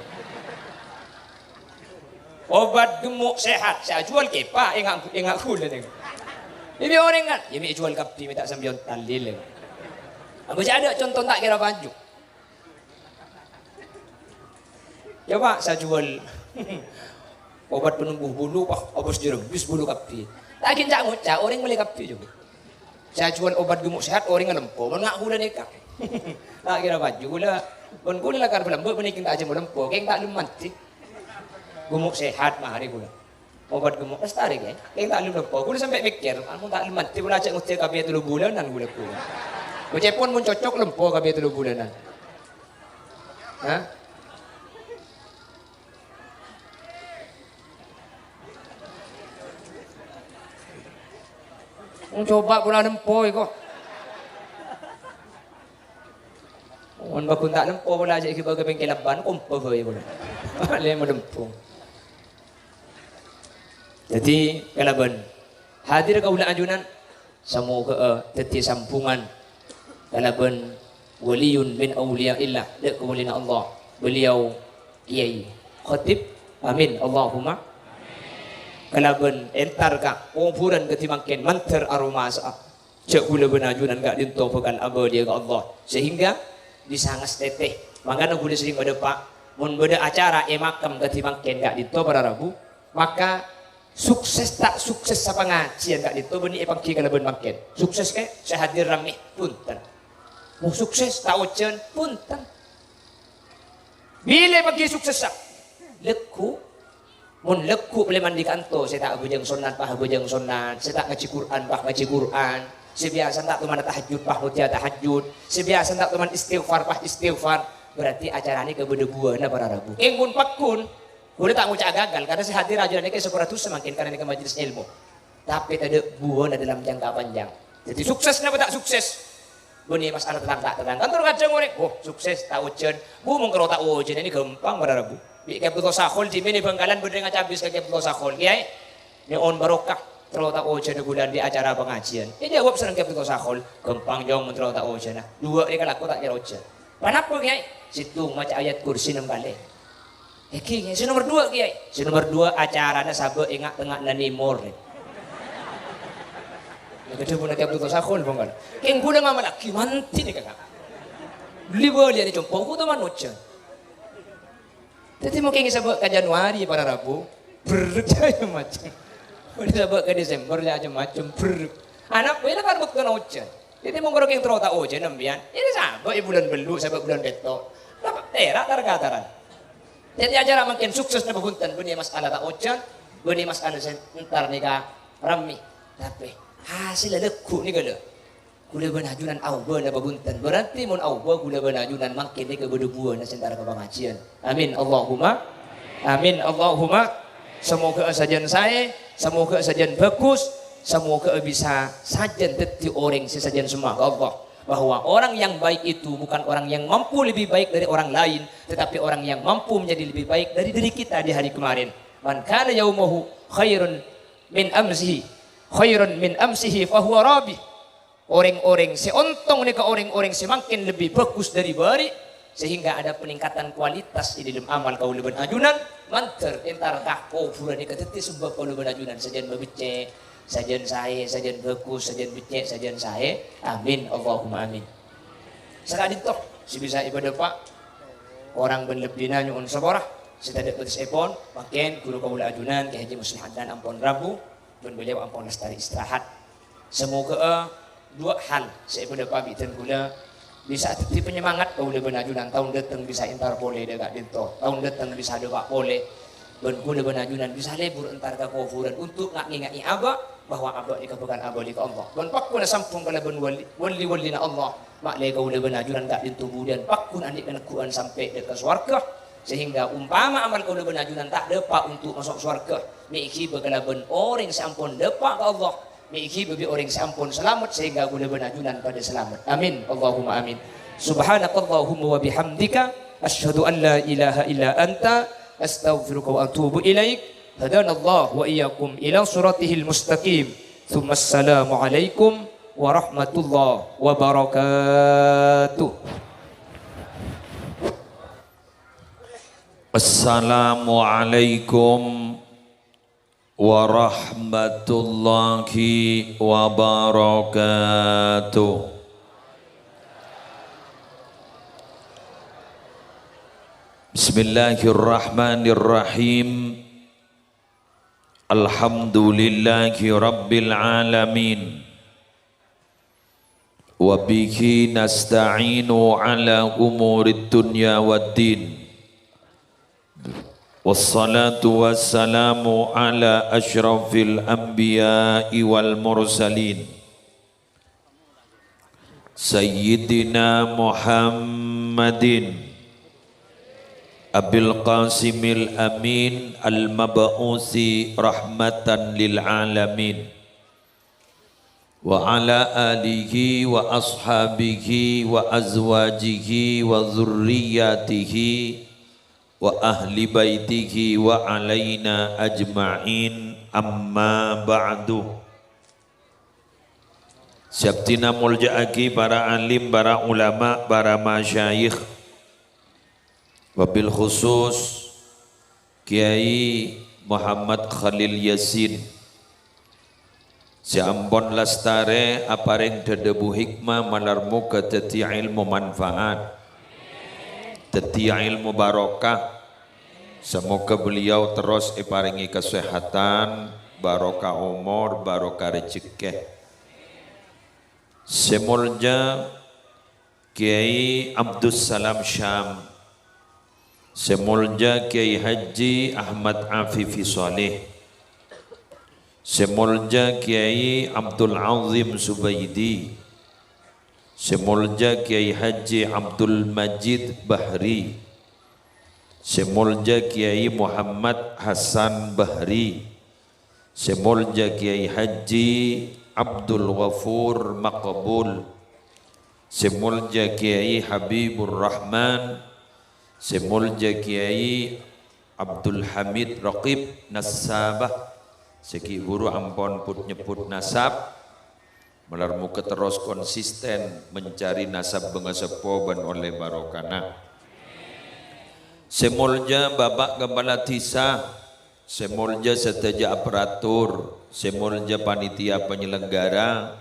Obat gemuk sehat, saya jual kepa, enggak gula nih. Ini orang kan, ya me jual kapi me tak sambil talil. Apa ada contoh tak kira baju. Ya Pak, saya jual obat penumbuh bulu, Pak, obat direbus bulu kapi. Tak kinca ngucap, orang beli kapi juga. Saya jual obat gemuk sehat, orang ngelempo, mana gula nikah. Tak kira baju gula, pun gula lah karena belum benikin tak aja melempo, keng tak mati. Gemuk sehat mah hari gula. Obat gemuk lestari kan, keng tak melempo. Gula sampai mikir, kamu tak mati, gula cek ngucap kabi 3 bulanan gula gula. Ngucap pun cocok lempo kabi 3 bulanan. Hah? Coba pula lempoi kok. Wan bakun tak lempo pula aja ke bagai bengkel laban kompo boy pula. Ale melempung. Jadi kalaban hadir kaula ajunan semoga teti sampungan kalaban waliyun min auliyaillah dak kawalina Allah. Beliau kiai khatib amin Allahumma kalaban entar ka kuburan ketimangken manter aroma sa cek gula benajunan gak dinto pekan aba dia ke Allah sehingga disangas teteh makanya gula sering pada pak mun beda acara makam ketimangken gak dinto pada Rabu maka sukses tak sukses sa pengajian gak dinto beni pangki kalaban mangken sukses ke saya hadir ramih punten mau sukses tak ucan punten bila pagi sukses sa leku mun lekuk boleh mandi kanto saya tak bujang sunat pah bujang sunat saya tak ngaji Quran pah ngaji Quran sebiasa tak teman tahajud pah mutia tahajud sebiasa tak teman istighfar pah istighfar berarti acara ini kebedebuana para Rabu keng pun pakun udah tak ngucap gagal karena saya hadir aja ke 100 semakin karena ini ke majelis ilmu tapi ada buana dalam jangka panjang jadi sukses kenapa tak sukses bunyi mas anak tenang kantor kacang ngorek sukses tak ujian bu mengkerau tak ujian ini gampang para Rabu bi Abdullah Sakhol di mini Bangkalan berdeng cabis ke Abdullah Sakhol kiai ni on barokah terus tak ujian bulan di acara pengajian ini jawab serang Abdullah Sakhol gampang jauh mentero tak ujian dua ni kalau aku tak kira ujian kenapa kiai situ maca ayat kursi 6 kali kiai si nomor 2 kiai si nomor 2 acaranya sabe ingat tengah nani mor Kedua pun nanti Abdullah Sakhol bangkan. Keng gula ngamal lagi manti ni kakak. Libo dia ni jumpa aku tu manusia. Jadi mungkin kita buat ke Januari pada Rabu, berjaya macam. Kita buat ke Desember aja macam anak boleh kan bukan ujian. Jadi mungkin orang yang terus tak ujian nampian. Ini sahabat bulan belu, sahabat bulan beto. Dapat terak targataran. Jadi acara makin sukses na babuntan. Bunyi masalah tak ujian, bunyi masalah entar nikah rami. Tapi hasil lekuk ni gala gula benajunan awba na babuntan berarti mun awba gula benajunan makin ni kebedebuan na sentara ke pengajian amin Allahumma semoga sajian saya semoga sajian bagus semoga bisa sajian teti orang sesajian semua ke Allah bahwa orang yang baik itu bukan orang yang mampu lebih baik dari orang lain tetapi orang yang mampu menjadi lebih baik dari diri kita di hari kemarin man kana yaumahu khairun min amsihi fahuwa rabi orang-orang seontong ni ke orang-orang semakin lebih bagus dari bari sehingga ada peningkatan kualitas di dalam amal kau leban ajunan manter entar kah kau pura ni keteti sebab kau leban ajunan sajian babicce sajian saya sajian bagus sajian bicce sajian saya amin Allahumma amin sekali toh si bisa ibadah pak orang berlebih nanya on sabarah saya tak petis epon makin guru kau ajunan ke haji muslihat dan ampun Rabu dan beliau ampun lestari istirahat semoga 2 hal saya pada pagi dan gula bisa tetap penyemangat kau leban ajunan tahun datang bisa entar boleh dekat dinto tahun datang bisa dekat boleh dan gula benajunan bisa lebur entar ke kufuran untuk nak ngingat abah bahwa abah dikabarkan abah di Allah dan pakun sampung kala ben wali na Allah mak le kau leban ajunan gak dinto budan pakun andik kenakuan sampai dekat swarga sehingga umpama amal kau leban ajunan tak dapat untuk masuk swarga miki berkalaban orang seampun dapat ke Allah miki bagi orang seampun selamat sehingga kau leban ajunan pada selamat amin Allahumma amin subhanakallahumma wa bihamdika asyhadu an la ilaha illa anta astaghfiruka wa atubu ilaik. Hadanallah wa iyyakum ila siratihil mustaqim. Tsumma assalamu alaikum warahmatullahi wabarakatuh. Assalamualaikum warahmatullahi wabarakatuh. Bismillahirrahmanirrahim. Alhamdulillahi rabbil alamin. Wa bihi nasta'inu ala umurid dunya waddin. Wassalatu wassalamu ala ashrafil anbiya'i wal mursalin Sayyidina Muhammadin Abil Qasimil Amin al-mab'usi rahmatan lil alamin wa ala alihi wa ashabihi wa azwajihi wa dzurriyyatihi wa ahli baitihi wa alaina ajma'in, amma ba'du. Sabtina mulja'aki para alim, para ulama, para masyayikh, wabil khusus Kiai Muhammad Khalil Yasin si Ambon Lastare apareng dedebu hikmah malarmu ke teti ilmu manfaat, teti ilmu barokah. Semoga beliau terus iparingi kesehatan, barokah umur, barokah rezeki. Semulja Kiai Abdus Salam Syam, semulja Kiai Haji Ahmad Afifi Saleh, semulja Kiai Abdul Azim Subaidi, semulja Kiai Haji Abdul Majid Bahri, semulja Kiai Muhammad Hasan Bahri, semulja Kiai Haji Abdul Ghafur Maqbul, semulja Kiai Habibur Rahman, semulja Kiai Abdul Hamid Raqib Nasabah, seki guru ampon put nyebut nasab, melarmu terus konsisten mencari nasab bengasepo ban oleh barokana. Semulja Bapak Gembala Tisa, semulja seteja aparatur, semulja panitia penyelenggara,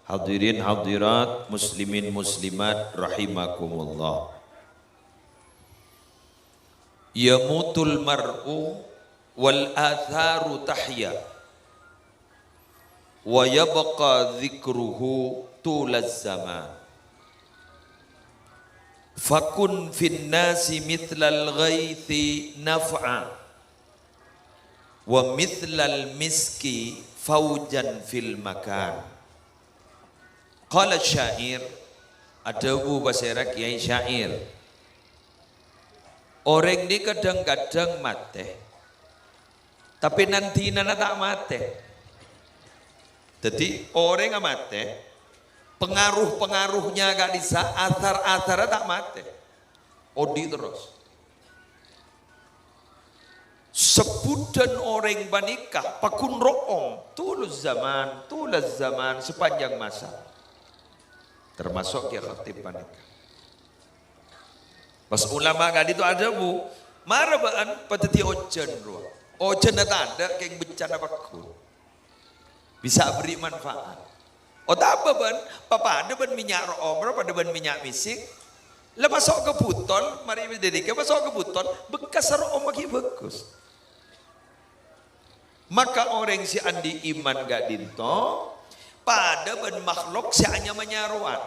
hadirin hadirat, muslimin muslimat rahimakumullah. Yamutul mar'u wal atharu tahya wa yabqa dzikruhu tulaz zaman. Fakun fin nasi mithlal ghaithi naf'a wa mithlal miski faujan fil makan. Qala syair, ada basera Kiai syair, orang ini kadang-kadang mati, tapi nanti nana tak mati. Jadi orang yang mati, pengaruh-pengaruhnya gak bisa, athar-atharnya tak mati, odi terus. Sebutan orang banikah pakun ro'ong tulus zaman sepanjang masa, termasuk ya khatib banikah. Pas ulama gak itu ada bu marabaan pada ti ojen ruang ojen tak ada kayak bencana pakun bisa beri manfaat. Oh tak apa ban, papa ada ban minyak ro'om, pada ban minyak misik, lah masuk ke butol, mari dedike masuk ke butol, bekas ro'om lagi bagus. Maka orang si andi iman gak dinto, pada ban makhluk si hanya menyaruan.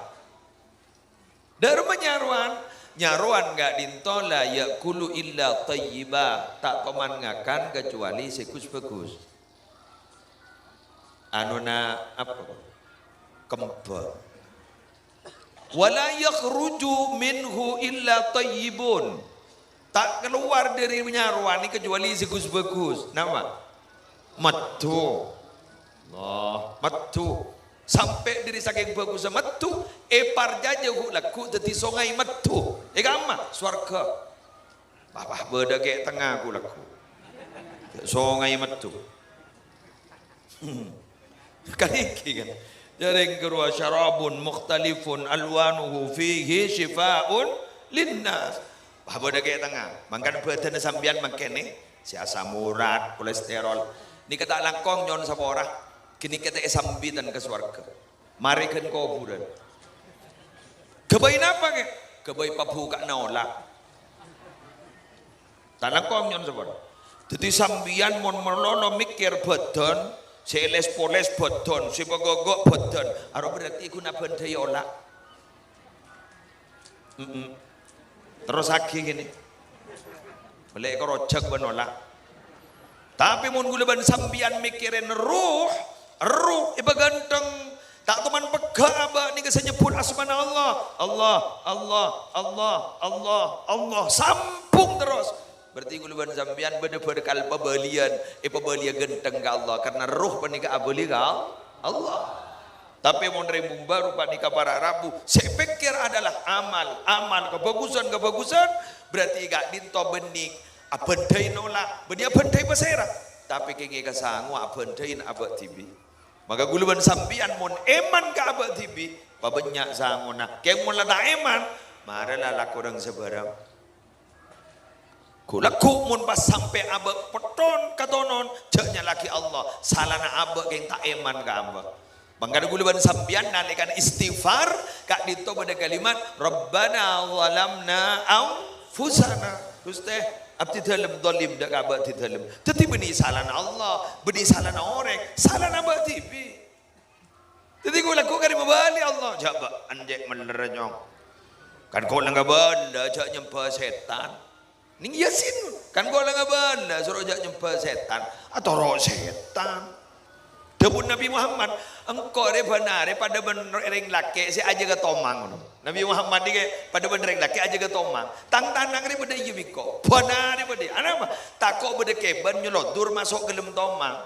Dari menyaruan, nyaruan gak dinto lah yakulu illa tayyiba, tak toman ngakan kecuali sekus bagus. Anuna apa? Kempel. Wala yakhruju minhu illa tayyibun. Tak keluar dari menyaruan ini kecuali segus bagus. Nama? Matu. Allah, matu. sampai diri saking bagus metu epar jaja hu laku dadi songai metu gamma swarga bapak beda ke tengah ku laku songai metu kan iki kan jaring kerua syarabun mukhtalifun alwanuhu fihi shifaun linnas bapak beda ke tengah mangkan badan sambian mangkene si asam urat kolesterol ni kata langkong nyon sapora kini kita sambitan ke swarga mari kan kuburan kebain apa ke kebain pabuka nolak tanang kong nyon sebut jadi sambian mon melono mikir badan seles poles badan si pegogok badan aro berarti guna bandai olak terus lagi gini boleh kerojak benolak tapi mon gula ban sambian mikirin ruh iba ganteng tak teman pegah abah ni kesanya nyebut asman Allah sampung terus berarti guluban sambian bener-bener kal pebalian pebalian ganteng ke Allah karena ruh panika abali ke Allah tapi mon rembung baru panika para rabu saya pikir adalah amal kebagusan berarti gak dinto benik abendai nolak benih abendai pasera tapi kenge kasangu abendain abad tibi maka guluban sambian mon eman ka abad tibi pabanyak sangona keng mon lada eman maralah laku orang sebarang kulaku mon pas sampai abad peton katonon jaknya laki Allah salana abad keng tak eman ka abad maka guluban sambian nalikan istighfar kak dito pada kalimat Rabbana zalamna anfusana terus teh abdi dalam dolim dak abad di dalam tetapi beni salah Allah beni salah orang salah abad tibi jadi kau lakukan membali Allah jaba anjek menerjong kan kau langga banda jak nyembah setan ning yasin kan kau langga banda suruh jak nyembah setan atau roh setan debun Nabi Muhammad engkau re benar pada benereng laki si aja ke tomang Nabi Muhammad ni pada benereng laki aja ke tomang tang tanang re beda iya biko benar re beda ana apa takok beda keben nyelodur masuk ke dalam tomang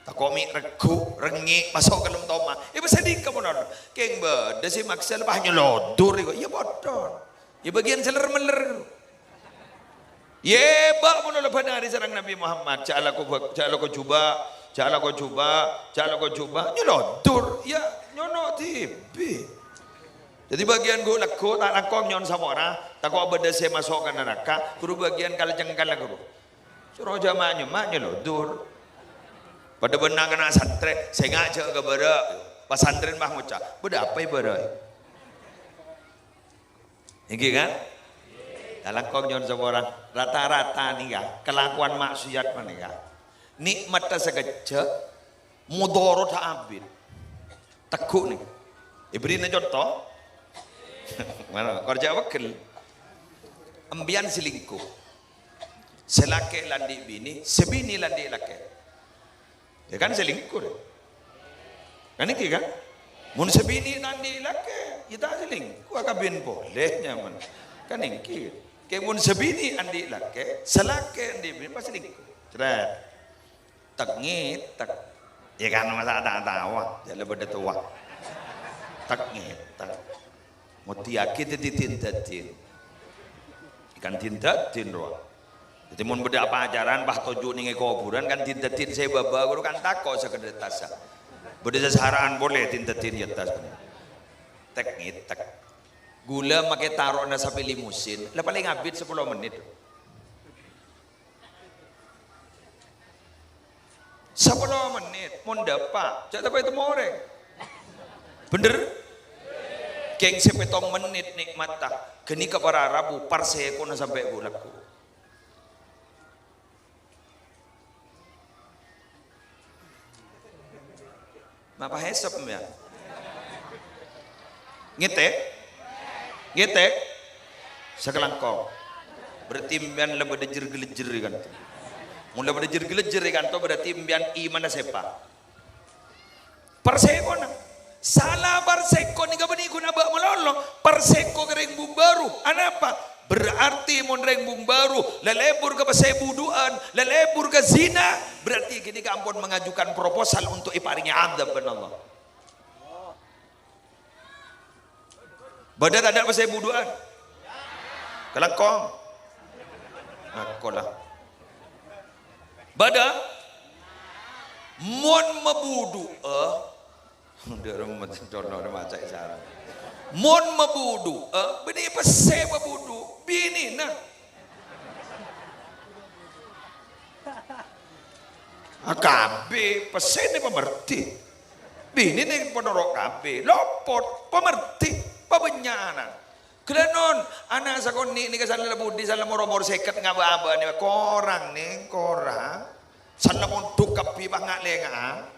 takok mi regu rengi masuk ke dalam tomang pasal di kemonon keng beda si maksa lepas nyelodur iya bodoh ya bagian seler meler ye bak mun benar sareng Nabi Muhammad jala ko coba nyelodur ya nyono tibi jadi bagian gue laku tak lakong nyon samora tak kau beda saya masuk ke neraka guru bagian kalau jengkal guru suruh jamaahnya mak nyelodur pada benang kena santren saya ngajak ke beda pas santren mah ngucap beda apa beda ini kan dalam kong nyon samora rata-rata nih ya kelakuan maksiat mana ya nikmatnya sekejap mudorot habis tekuk nih berinya contoh mana kerja wakil ambian selingkuh selake landi bini sebini landi lake ya kan selingkuh kan ini kan mun sebini landi lake kita selingkuh akabin boleh nyaman kan ini kayak mun sebini andi lake selake andi bini pas selingkuh cerai tengit tak ya kan masa tak tawa jadi beda tua tengit tak mutiaki tindatin ikan tindatin roh jadi mun beda apa ajaran bah tujuh ninge kuburan kan tindatin saya baba guru kan takut sekedar tasa beda sesaraan boleh tindatin di atas tengit tak gula make taruh na sampai limusin lah paling habis 10 menit 10 menit mau dapat cak apa itu mau orang bener keng sepetong menit nikmat tak geni ke para rabu parseko na sampai bulaku apa hesap ya ngetek sekelangkong berarti mbian lebih dejer-gelejer kan mulai berjejer-gelejer kan to berarti mbian iman sepa perseko na salah perseko ni gabani guna ba melolo perseko kering bumbaru anapa berarti mon reng bumbaru lelebur ke pasebuduan lelebur ke zina berarti kini kampun mengajukan proposal untuk iparingnya adab ben Allah Badan ada pasal buduan. Kelakong. Aku lah. Badan. Mon mabudu. Dia macam cara. Mon mabudu. Bini pasal mabudu. Bini nah. Kabe pasal ni pemerti. Bini ni penorok kabe. Lopot pemerti. Pabenyanan. Kelanon anak sakon ni kesan lebudi salah moro-moro seket ngaba-aba ni korang ni korang salah montuk kapi bangak lengaan.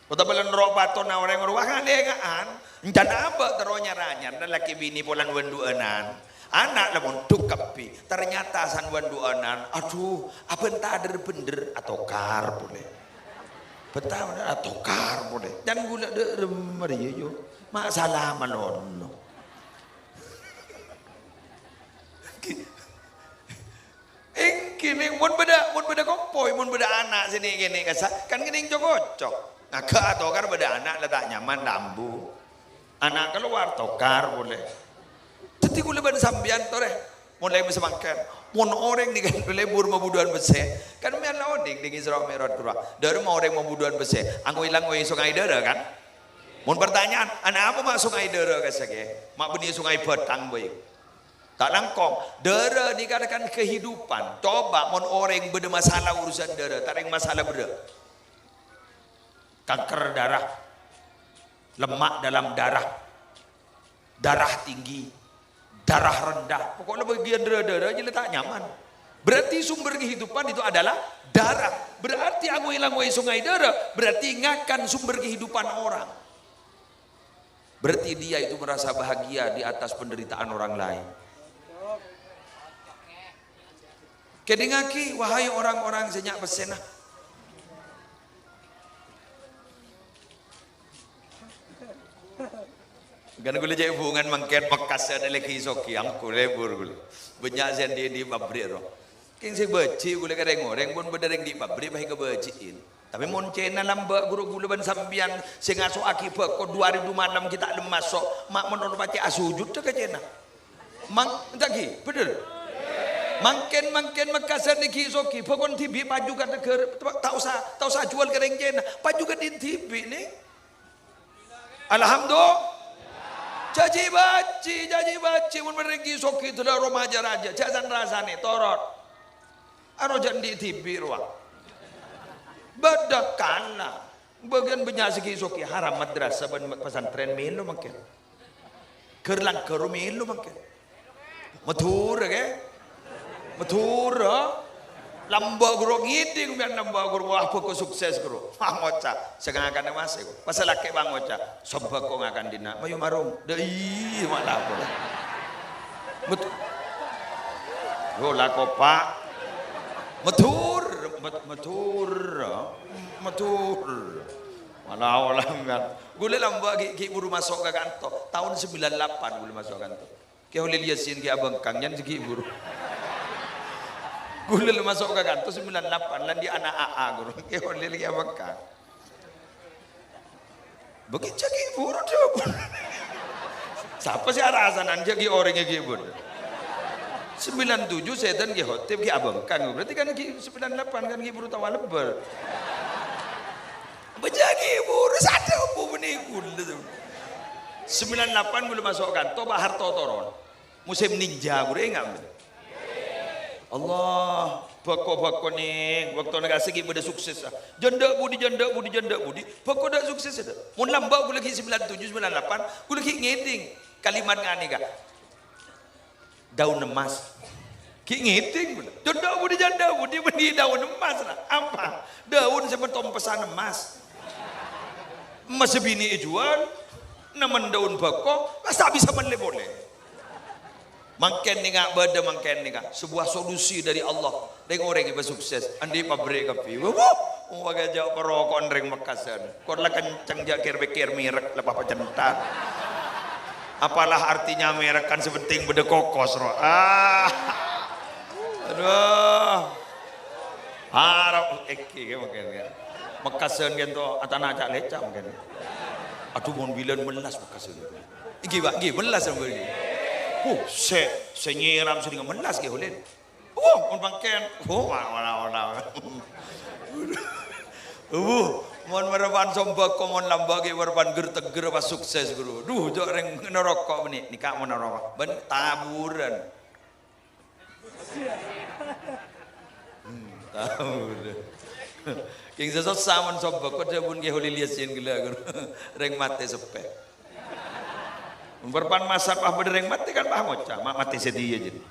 Kota balan rok baton na orang ngoro bangak lengaan. Encan apa teronya ranyar dan laki bini polan wenduanan. Anak lah montuk kapi. Ternyata san wenduanan. Aduh, apa entah ada bener atau kar boleh. Betah atau kar boleh. Dan gula de remari yo. Masalah malono. Kini mun beda kompoi, mun beda anak sini gini kan gini cocok. Agak tokar beda anak letak nyaman lambu. Anak keluar tokar boleh. Jadi gula ban sambian tore. Mulai bisa makan. Mun orang ni kan lebur mabuduan bese. Kan mian lawan di Isra Mi'raj kurang. Dari mau orang mabuduan bese. Anggo ilang ngoi sungai dara kan. Mun pertanyaan, anak apa mak sungai dara kasake? Mak benih sungai Betang boy. Tak langkong. Dara dikatakan kehidupan. Coba mon orang beda masalah urusan dara, tak ada masalah beda. Kanker darah, lemak dalam darah, darah tinggi, darah rendah. Pokoknya bagian dara-dara aja letak nyaman. Berarti sumber kehidupan itu adalah darah. Berarti aku hilang sungai darah. Berarti ingatkan sumber kehidupan orang. Berarti dia itu merasa bahagia di atas penderitaan orang lain. Kedengaki wahai orang-orang senyak pesenah. Kan gula jai hubungan mangket Mekas ada lagi soki angku lebur gula. Banyak sen di pabrik roh. King si beci gula kadang orang pun berdereng di pabrik baik ke beciin. Tapi mon cena lamba guru gula ban sambian sing aso akibat ko 2000 malam kita ada masuk mak mon baca asujud ke cena. Mang entah ki bener. Mangken Makassar ni kisoki pokon TV paju kat negara tak usah jual kereng cena paju kat di TV ni. Alhamdulillah. Jaji baci mun meregi soki tu dah remaja raja jasan rasane torot. Arojan di TV ruang. Badakana bagian banyak segi soki haram madrasah pesantren melu makin kerlang keru melu makin matur ke matur lamba guru ngidi kumian lamba guru apa ko sukses guru ngoca segangakan mas ko pasal laki bang ngoca sobak ko ngakan dina mayu marung dei malah apa betul yo lah ko pak matur malah kan gule lamba ki buru masuk ke kantor tahun 98 gule masuk kantor ki Holil Yasin ki abang Kang nyan ki buru gule masuk ke kantor 98 lan di anak AA guru ki Holil ki abang Kang begitu ki buru tuh siapa sih arasanan ki orangnya ki buru 97 setan ki hotep ki abang Kang berarti kan ki 98 kan ki buru tawa lebar bejagi buru satu bu benih gula 98 gula masuk kantor Pak Harto toron musim ninja guru ingat Allah bako nih waktu negara segi pada sukses janda budi bako dah sukses ada mun lambak gula ki 97 98 gula ki ngeding kalimat ngani kak daun emas ki ngiting janda budi benih daun emas lah apa daun sebentom pesan emas emas bini jual naman daun bako masa bisa menle boleh mangken ni ngak bada mangken ni ngak sebuah solusi dari Allah dengan orang yang sukses andi pabrik kapi waga jauh perokok reng Makassar kor lah kenceng jakir bekir merek lepas pacentar apalah artinya merek kan sepenting beda kokos roh aduh harap eki mungkin ya Makassar gitu atana cak lecak mungkin Aduh mon bilan melas bekas itu. Iki Pak, nggih melas sampe iki. Se nyiram seding melas ge holen. Mon bangken. Wala. Mon merapan sombak mon lambage warpan ger teger pas sukses guru. Duh jok reng neraka meni nikah mon neraka. Ben taburan. Taburan. King sesot samon sombak kok jabun ge holi liasin gila guru. Reng mate sepek. Warpan masa pah bereng mate kan pah moca, mate sedia jadi.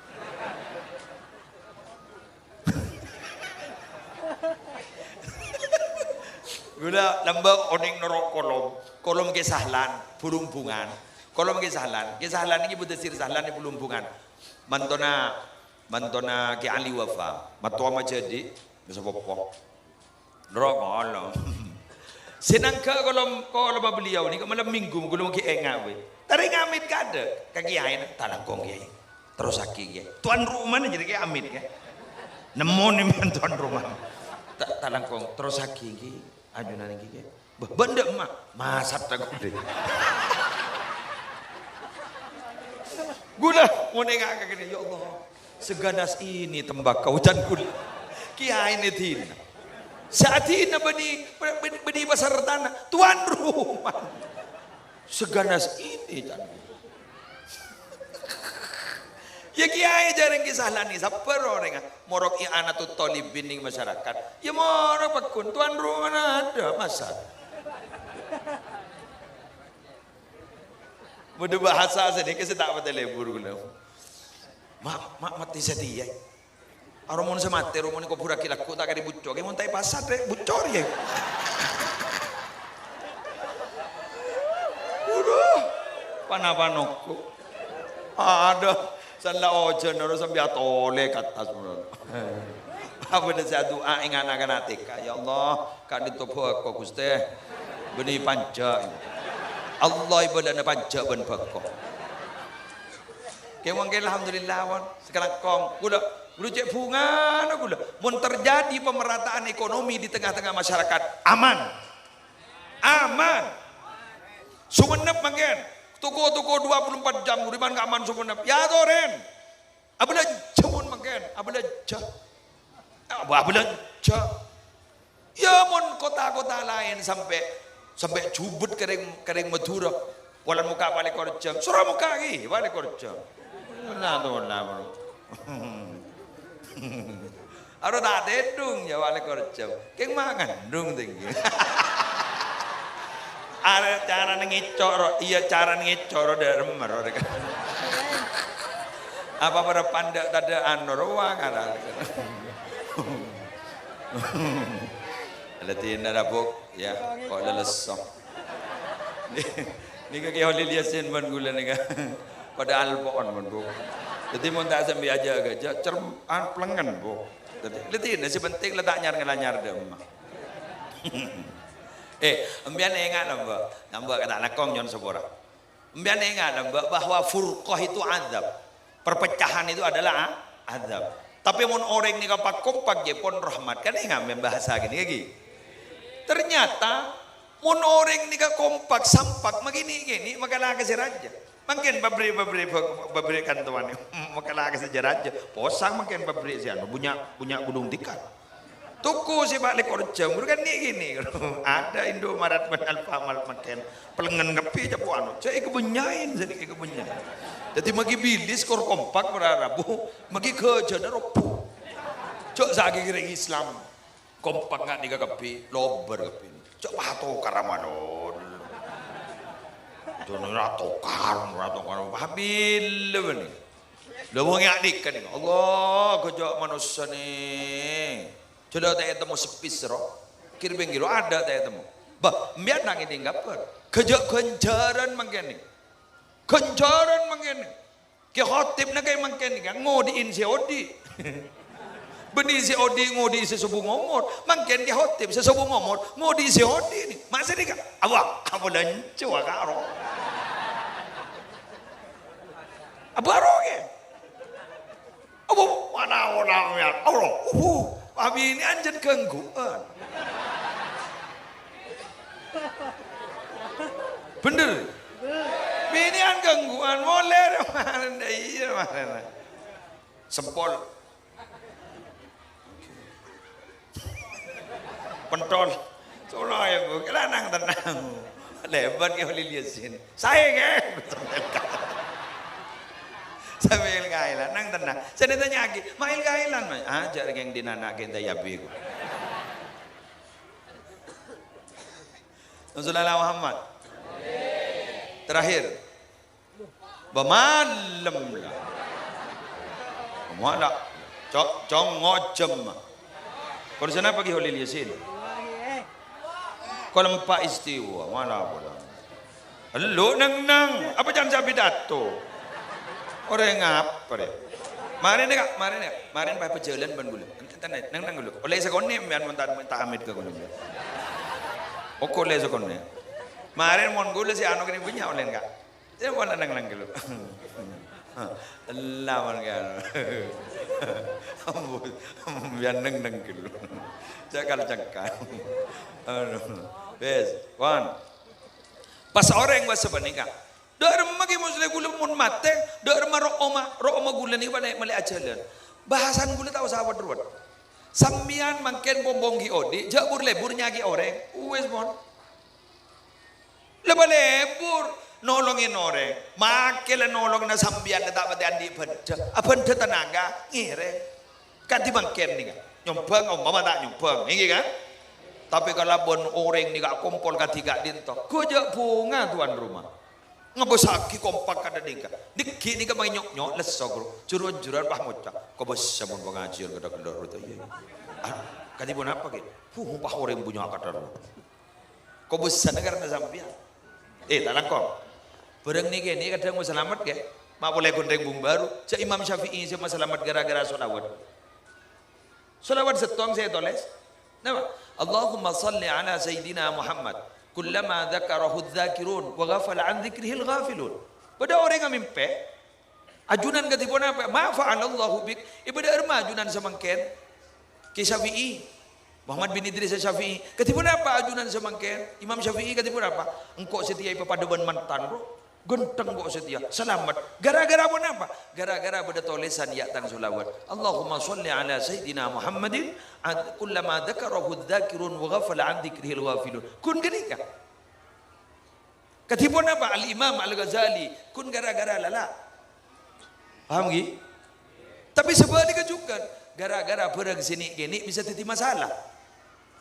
Gula lambak oning norok kolom ke sahlan pulumpungan kolom ke sahlan ini buta sir sahlan di pulumpungan mantona ke ali wafa matua majadi bisa popok norok kolom senangka kolom beliau ni malam minggu kolom ke engawe tarik amit kada kaki ain talangkong kiai terus aki kiai tuan rumah jadi kayak amit ya nemu nih tuan rumah talangkong terus aki kiai ajunan iki benda emak masat tak gede gula mau nengak gini ya Allah seganas ini tembakau dan gula kiai ini tina saat ini beni pasar tanah tuan rumah seganas ini dan ya kiai jarang kisah lani sapper orang morok i anak tolibin ning masyarakat ya morok pakun tuan rumah ada masa mudah bahasa sedikit saya tak betul lebur gula mati setia aromon semate romon ko pura kilaku tak kali bucok ke montai pasar deh bucor ya udah panapanokku ada sanla ojen harus sampai atole kata semua. Apa dah saya doa ingat anak atika ya Allah kan itu aku gusti beni panca Allah ibadana panca ben bako. Kemang alhamdulillah wan sekarang kong gula cek bunga gula. Mun terjadi pemerataan ekonomi di tengah-tengah masyarakat aman. Sumenep makin. Toko 24 jam di mana aman semua ya toren abla jamun makan abla ya mon kota-kota lain sampai cubut kering Madura walan muka balik korjam surah muka lagi balik korjam nah ada tak dedung ya balik korjam keng mangan dung tinggi ada cara ngecor, iya cara ngecor dari remar, apa pada pandak tada anorowa kan? Ada tina dapuk, ya, kau lelesok. Ni kaki holi liasin ban gula ni pada alpon ban bu. Jadi mau tak sambil aja aja, cerman pelengan bu. Jadi lihat nasi penting letak nyar dem. Embian ingat nambah kata nakong nyon sepora. Embian ingat nambah bahwa furqah itu azab. Perpecahan itu adalah azab. Tapi mun orang ni kapak kompak je pon rahmat kan ingat membahasa gini lagi. Ternyata mun orang ni kompak sampak begini makalah ke raja. Mungkin babri kan tuan makalah ke raja. Posang mungkin babri sian punya gunung tikar. Tuku si balik korjam, kan gini, ada Indomaret Alfamart makan pelengan ngepi aja puan, saya kebenyain, jadi magi bilis kor kompak berarabu, magi kerja daropu, cok sagi kira Islam, kompak nggak niga kepi, lober kepi, cok pato karamanon, jono rato karon, habil lebih, lebih ngadik kan, Allah kerja manusia nih. Sudah tak temu sepis roh, kiri benggiro ada tak temu. Bah, biar nang ini ngapar. Kejak kenjaran mangkene, Ke khotib nak mangkene kan ngodiin si odi. Beni si odi ngodi sesubuh ngomor, mangkene ke khotib sesubuh ngomor ngodi si odi ni. Masih ni kan? Awak, apa lancu karo? Apa roge? Apa mana orang ya? Allah. Abi ini anjat gangguan. Bener. Binian gangguan moler kemarin dah iya kemarin. Sempol. Pentol. Soalnya ya bu, kelanang tenang. Lebat ke Holil Yasin. Saya ke. Sambil kailan, nang tenang. Saya ditanya lagi, mail kailan, ajar yang dinanak kita ya biku. Rasulullah Muhammad. Terakhir. Bemalam lah. Malah. Cong ngocem. Kalau sana pergi Holil Yasin. Kalau empat istiwa, mana pula. Lu nang, apa jangan sampai dato. Orang ngap, pada. Marin pak perjalanan ban gula. Nang gula. Oleh sekolah ni, mian mentar amit ke gula. Okol oleh sekolah ni. Marin mon gula si anu kini punya oleh enggak. Dia mana nang gula. Allah man biar neng gula. Cakal. Bes, one. Pas orang bahasa panika. Dar magi muslim gula mun mate, dar rooma gula ni pada mali ajalan. Bahasan gula tahu sahabat ruat. Sambian mangken bombong gi odi, jabur lebur nyagi orang. Uwes mon. Lebur nolongin orang. Makel nolong na sambian na dapat andi benda. Apan tenaga ngire. Kanti mangken ni kan. Nyumpang mama tak nyumpang. Ini kan? Tapi kalau bon orang ni gak kumpul ketiga dinto, kujak bunga tuan rumah. Ngabosaki kompak kada nika. Dikki ni ka nyok lesogro. Juruan pahmuca. Ko bos sabun pengajian kada kendor tu ye. Kadi pun apa ke? Pah orang punya kadar. Ko bos negara na sampian. Talang ko. Bereng ni ke ni kadang mau selamat ke? Mak boleh gondeng bung baru. Sa Imam Syafi'i sama selamat gara-gara solawat. Solawat setong saya tulis. Nama Allahumma salli ala Sayyidina Muhammad kullama dzakarahu dzakirun wa ghafala an dzikrihil ghafilun. Pada orang yang mimpi ajunan katipun apa? Ma fa'alallahu bik. Ibadah erma ajunan samangken ke Syafi'i. Muhammad bin Idris Syafi'i. Katipun apa ajunan samangken? Imam Syafi'i katipun apa? Engkau setia ipapadaban mantan bro. Genteng kok setia, selamat. Gara-gara pun apa? Gara-gara pada tulisan ya tang solawat. Allahumma sholli ala Sayyidina Muhammadin kullama dzakarahu dzakirun wa ghafala an dzikrihil ghafilun. Kun genika. Katipun apa? Al-Imam Al-Ghazali. Kun gara-gara lala. Paham gi? Tapi sebaliknya juga gara-gara perang sini gini bisa titi masalah.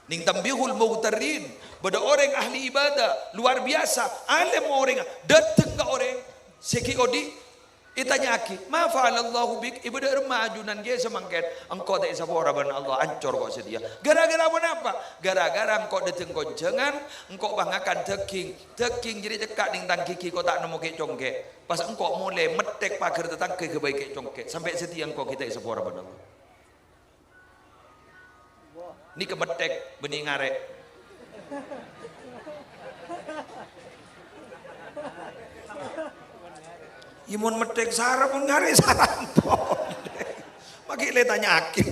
Ning tambihul mughtarin, pada orang ahli ibadah luar biasa, alim orang datang ke orang seki odi itanya aki ma fa'alallahu bik ibadah remah ajunan ge semangket engkau tak sabora ban Allah ancor kok sedia gara-gara apa gara-gara engkau datang koncengan engkau bangakan teking jadi cekak ning tang kiki kau tak nemu ke congke pas engkau mulai metek pagar tetang ke baik ke congke sampai setia engkau kita sabora ban Allah. Ni kebetek benih ngarek. Imun metek sarap pun ngarek sarap. Maki le tanya hakim.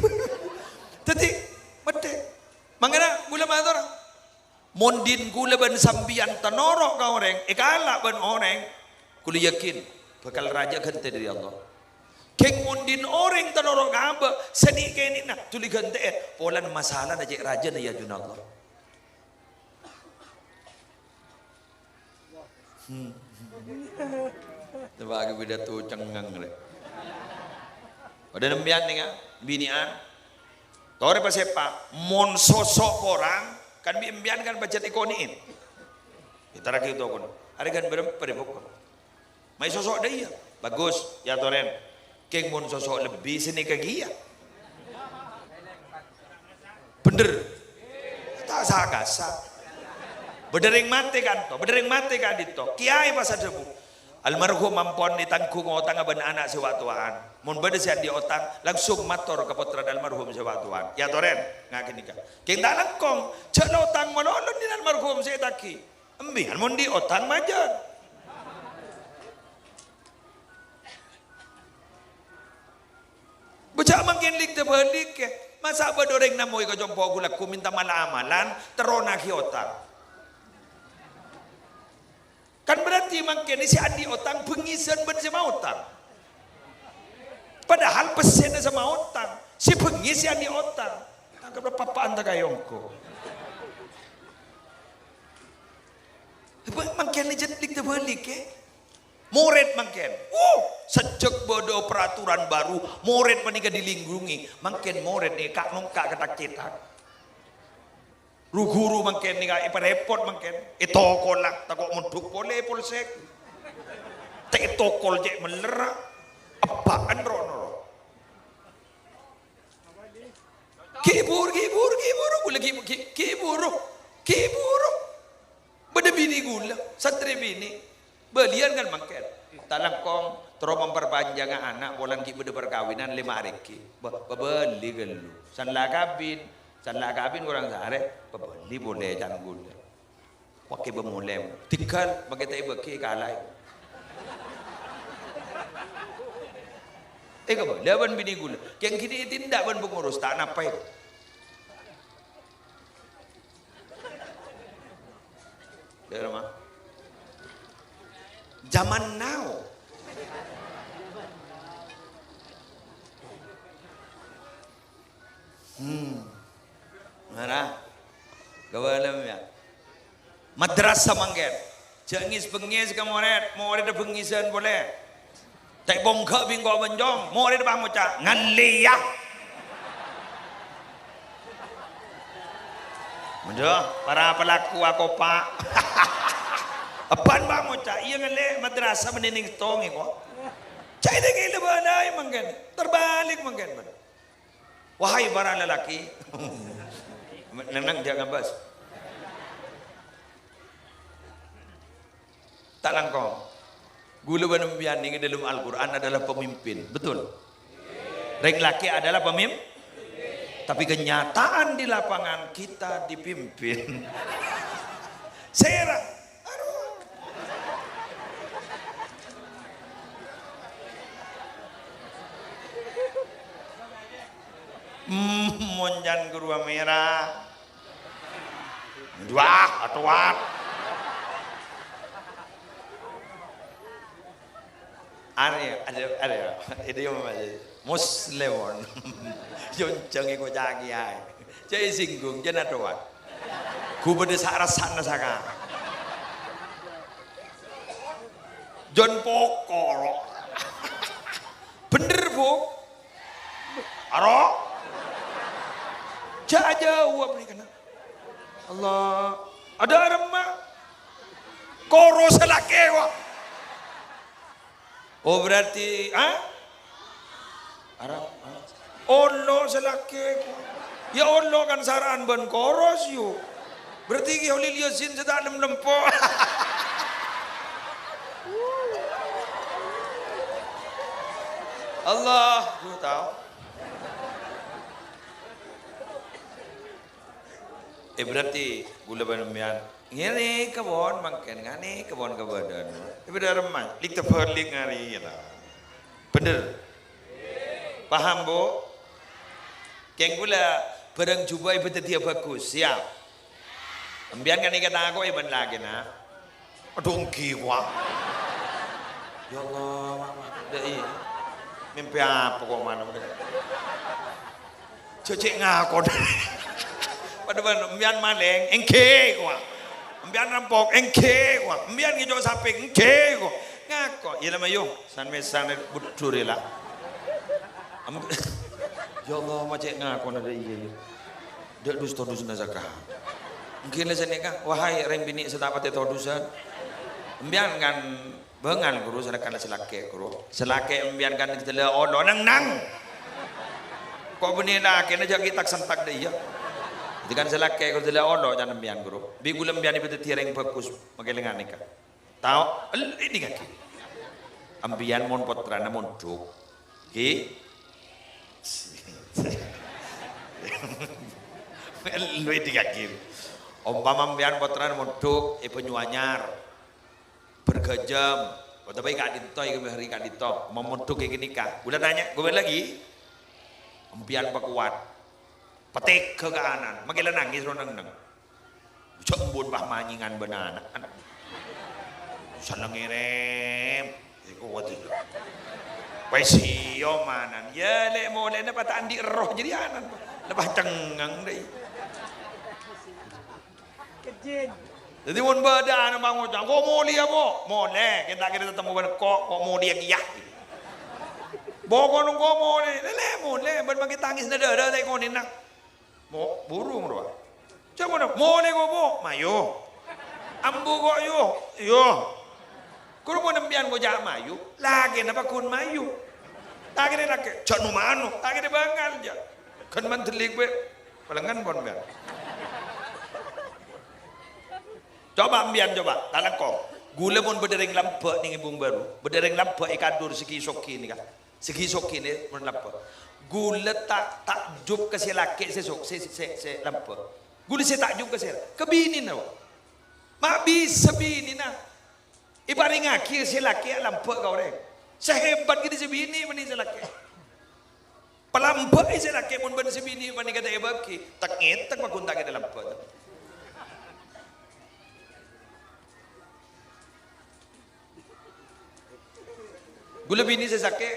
Jadi metek. Mangana gula mator. Mondin gula ban sambian tanorok ka orang. Ikala ban orang. Kuli yakin bakal raja gante dari Allah. Keng mundin orang tanorok ngaba seni keni na tuli gante polan masalah na jek raja na ya jun Allah. Tebagi pidato cengang le. Pada nembian ni kan binian. Tore pa sepa mon sosok orang kan bimbian kan baca ikoniin. Kita lagi tu kon. Ada kan berapa pokok. Mai sosok dia bagus ya toren. Keng mon sosok lebih sini ke gia. Bener. Tak sagasa. Berdering mati kan to, berdering mati kan dito. Kiai pas debu. Almarhum mampon ditangkung otang aban anak sewatuan. Mun bade sian di otang langsung mator ke putra almarhum sewatuan. Ya toren ngakini ka. Keng tak langkong, cek otang mololon di almarhum saya taki. Embian mun di otang majan. Bocah makin lik terbalik ke. Masa apa doreng namoy ka jompo gulak ku minta malamalan terona ki otak. Kan berarti makin si adi otang pengisan ben sama otang. Padahal pesennya sama otang. Si pengisi adi otang. Tangkap berapa apaan tak kayongko. Makin jetlik terbalik Murid makin. Sejak bodoh peraturan baru, murid menikah dilindungi. Makin murid nih kak nongkak kata kita. Guru makin nih kak repot makin. Itu kolak takut munduk boleh polsek. Tak itu kol je melerak. Apaan rono? Kibur. Beda bini gula, satri bini. Belian kan makin. Talang kong terus memperpanjang anak bolan ki beda perkawinan 5 hari ki. Beli gelu. Sanlah kabin kurang sehari. Beli boleh jangan gula. Pakai bemulem. Tinggal pakai tai beki kalai. Kamu, lawan bini gula. Yang kini tindak ban pengurus tak napai. Dia rumah. Zaman now. Mana? Gawalam ya. Madrasah manggen. Jengis bengis ke murid bengisan boleh. Tak bongkak bingkok benjong, murid bang ucap ngaliyah. Mudah, para pelaku aku pak. Apaan bang ucap? Iya ngalih madrasah meninding tongi kok. Cai deh kita badai mungkin, terbalik mungkin. Wahai para lelaki, nang jangan bas. Tak langkong. Gula Banumbian ini dalam Al-Quran adalah pemimpin, betul? Reng laki adalah pemimpin, tapi kenyataan di lapangan kita dipimpin. Saya monjan guru merah, dua atau wat. Ada itu yang Muslimon Jonceng ikut jagi ay jadi singgung jangan doang ku berdesa rasan saka John Pokoro bener bu aro jauh apa nih Allah ada remah koro selakewa. Oh berarti, Arab, Allah selaki, ya Allah kan saraan ban koros yuk. Berarti kau lihat sin sedang lempo. Allah, lu tahu? Berarti gula Banumbian. Ini kebon makan, ini kebon kebadan. Tapi dah remah, lik terperlik ngari lah. Bener, paham bu? Keng gula barang cuba ibu tiap bagus, siap. Ambian kan ikat aku iban lagi nak. Aduh kiwa. Ya Allah, dah ini mimpi apa kau mana mereka? Cocok ngakon. Pada mana ambian maleng, engke kau. Ambian rampok, engke wah. Ambian ngijo saping, engke kok. Ngako, iya lama yung. San mesan buturi lah. Ya Allah, macam ngako nada iya. Dek dus todus nazakah. Mungkin lesan nikah. Wahai rem bini setapat itu todusan. Ambian kan bengal guru selakan selake guru. Selake ambian kan kita le ono nang. Kok benih dah kena jadi tak sentak deh ya. Jika selaki kalau tidak ono jangan ambian guru. Bigulam ambian itu tiareng bagus magelengan nikah. Tahu? Ini kaki. Ambian mon potra namun duk. Ki. Lu ini kaki. Umpama ambian potra namun duk. Penyuanyar. Bergejam. Tapi kak dito, hari kak dito. Memuduk kayak gini kak. Udah tanya, gue lagi. Ambian pakuat. Petik ke kanan, makin nangis ronang nang. Cembun bah manyingan benar. Seneng ngirim. Iku wati. Pesio manan. Ya lek molek na pataan di roh jadi anan. Lepas cengang deh. Jadi mun beda na bangun jang. Kok mau lihat bo? Molek. Kita ketemu kok mau dia giyak. Bokon kok molek. Lele molek. Ben bagi tangis na dada tay konin nak. Mo burung roh. Cuma nak molek kok bo. Mayo. Ambu kok yo. Yo. Kuro mo nambian ko ja mayu. Lagi na pa kun mayu. Lagi na lagi. Canu mano. Lagi na bangal ja. Kan man telik be. Palangan bon be. Coba ambian coba. Talang kong. Gula mon bedereng lampe ning ibung baru. Bedereng lampe ikadur segi soki ni kan. Segi soki ni mon lampe. Gula tak jub ke si laki sesok se lampe. Gula si tak jub ke si. Kebini na. Mak bisa bini na. Ibaring aki si laki lampe kau reng. Sehebat gini si bini mani si laki. Pelampe si laki mon ben si bini mani kata hebat ki. Tak ngetak makunta ke dalam lampe. Gula bini sesake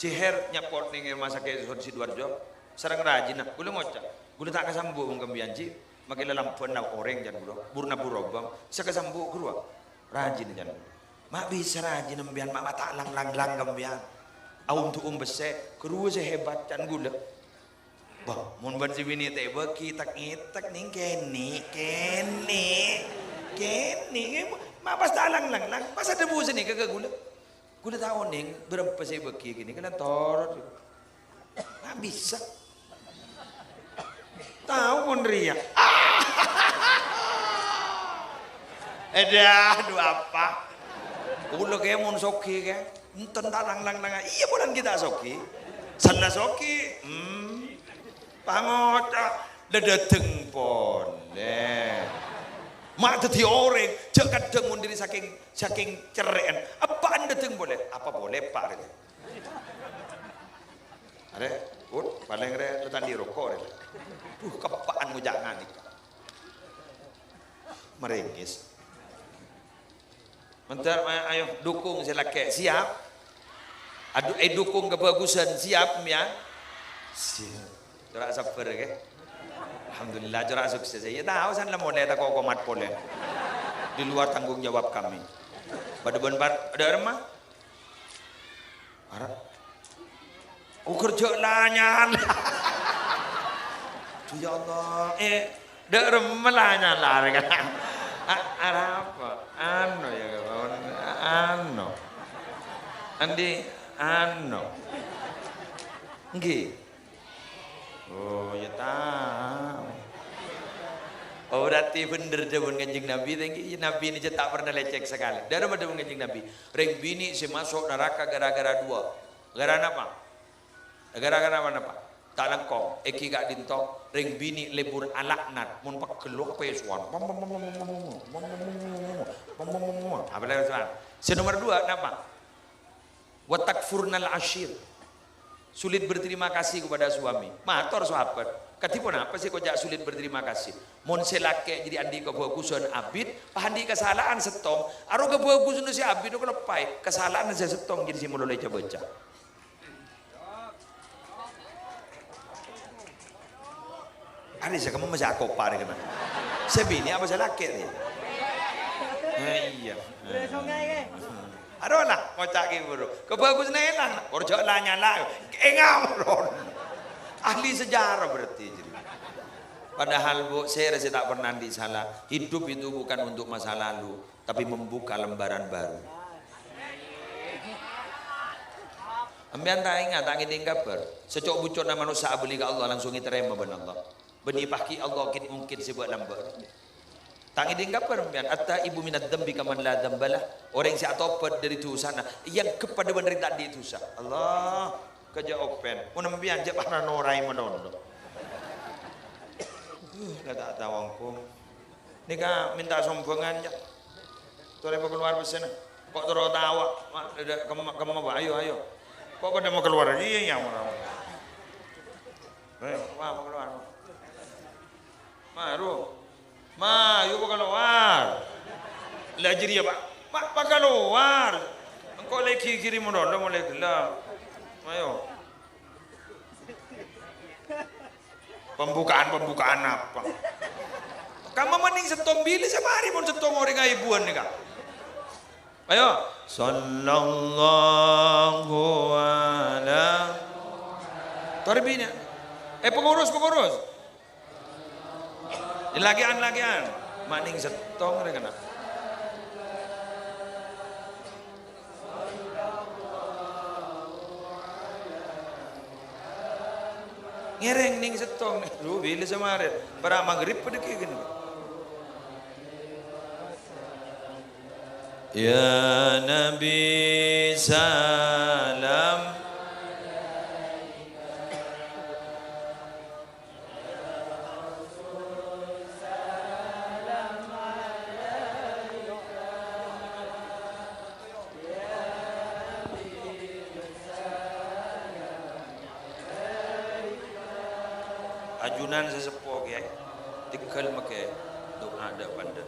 ciher nyapot ning rumah sakit Sidoarjo sareng rajin nah gula ngocak gula tak kasambu wong kambianji makila lampun na oreng jan gula burna burobam sakasambu gua rajin jan mak bisa rajin ambian mak mata lang kambian aum tu bese keru sehebat jan gula bah mun ban si bini teh beki tak ngitak ning kene mak pas lang pas ada bu sini kagak gula. Gula tahu ning berapa saya beki gini kena torot. Nggak bisa. Tahu pun ria. Aduh apa? Gula kayak mun soki kayak. Enten lang. Iya bulan kita soki. Sana soki. Pangota dedeteng pon. Mak tadi orang jangan dengun diri saking cereen. Apa anda teng boleh? Apa boleh pak? Ada, paling ada letan di rokok. Kepaan mu jangan nikah. Meringis. Bentar, ayo dukung silake siap. Aduh, dukung kebagusan siap ya. Siap. Gerak sabar ke? Alhamdulillah gerak sukses. Ya tahu san lah mulai tak kau komat boleh. Di luar tanggung jawab kami. Pada benbar ada remah. Ara. Kerja lah nyala. Ya Allah. Dak remah lah nyala kan. Ara apa? Ano ya kawan. Ano. Andi ano. Nggih. Oh ya tahu. Oh berarti bener dewan kanjeng Nabi. Nabi ini tak pernah lecek sekali. Dari dewan kanjeng Nabi. Reng bini si masuk neraka gara-gara dua. Gara apa? Gara-gara apa? Tak lengkong. Eki gak dintok. Reng bini lebur alaknat. Mun pak keluar pesuan. Apa lagi soal? Si nomor dua apa? Watakfurnal ashir. Sulit berterima kasih kepada suami. Mator sahabat. Katipun apa sih kau jak sulit berterima kasih? Mon selake jadi andi kebagusan abid, pahandi kesalahan setong. Aro kebagusan si abid itu lepai. Kesalahan saya setong jadi si mulai baca. Ada sih kamu masih aku par kan? Sebini apa selake ni? Iya. Aduh lah, ngocak guru. Kebagusan elang, korjok lah nyala, engam. Ahli sejarah berarti. Padahal bu, saya rasa tak pernah disalah. Hidup itu bukan untuk masa lalu, tapi membuka lembaran baru. Ambian tak ingat, tak ingin kabar. Secok bucot nama manusia beli ke Allah langsung diterima benar Allah. Benih paki Allah mungkin sebuah lambar. Tangi dingkap perempuan atta ibu minat dambi kaman la dambalah orang yang atopet dari itu sana yang kepada benar tadi itu sah Allah kerja open menambian je para norai menondo dah tak tahu angkum ni ka minta sombongan je tore mau keluar besana kok toro tawa kamu apa ayo kok pada mau keluar iya mau keluar maru Ma, yuk keluar. Lajir ya pak. mak keluar. Engkau lagi kiri mudah mulai gelap. Ayo. Pembukaan apa? Kamu mending setong bili sama hari pun setong orang ibuan nih kak. Ayo. Sallallahu ala. Torbinya. Pengurus. Lagian. Mending setong mereka nak. Ngereng ning setong nih. Lu bila sama hari. Para maghrib pada kayak gini. Ya Nabi salam. Ajunan sesepuh ya, tikal make doa ada pandai.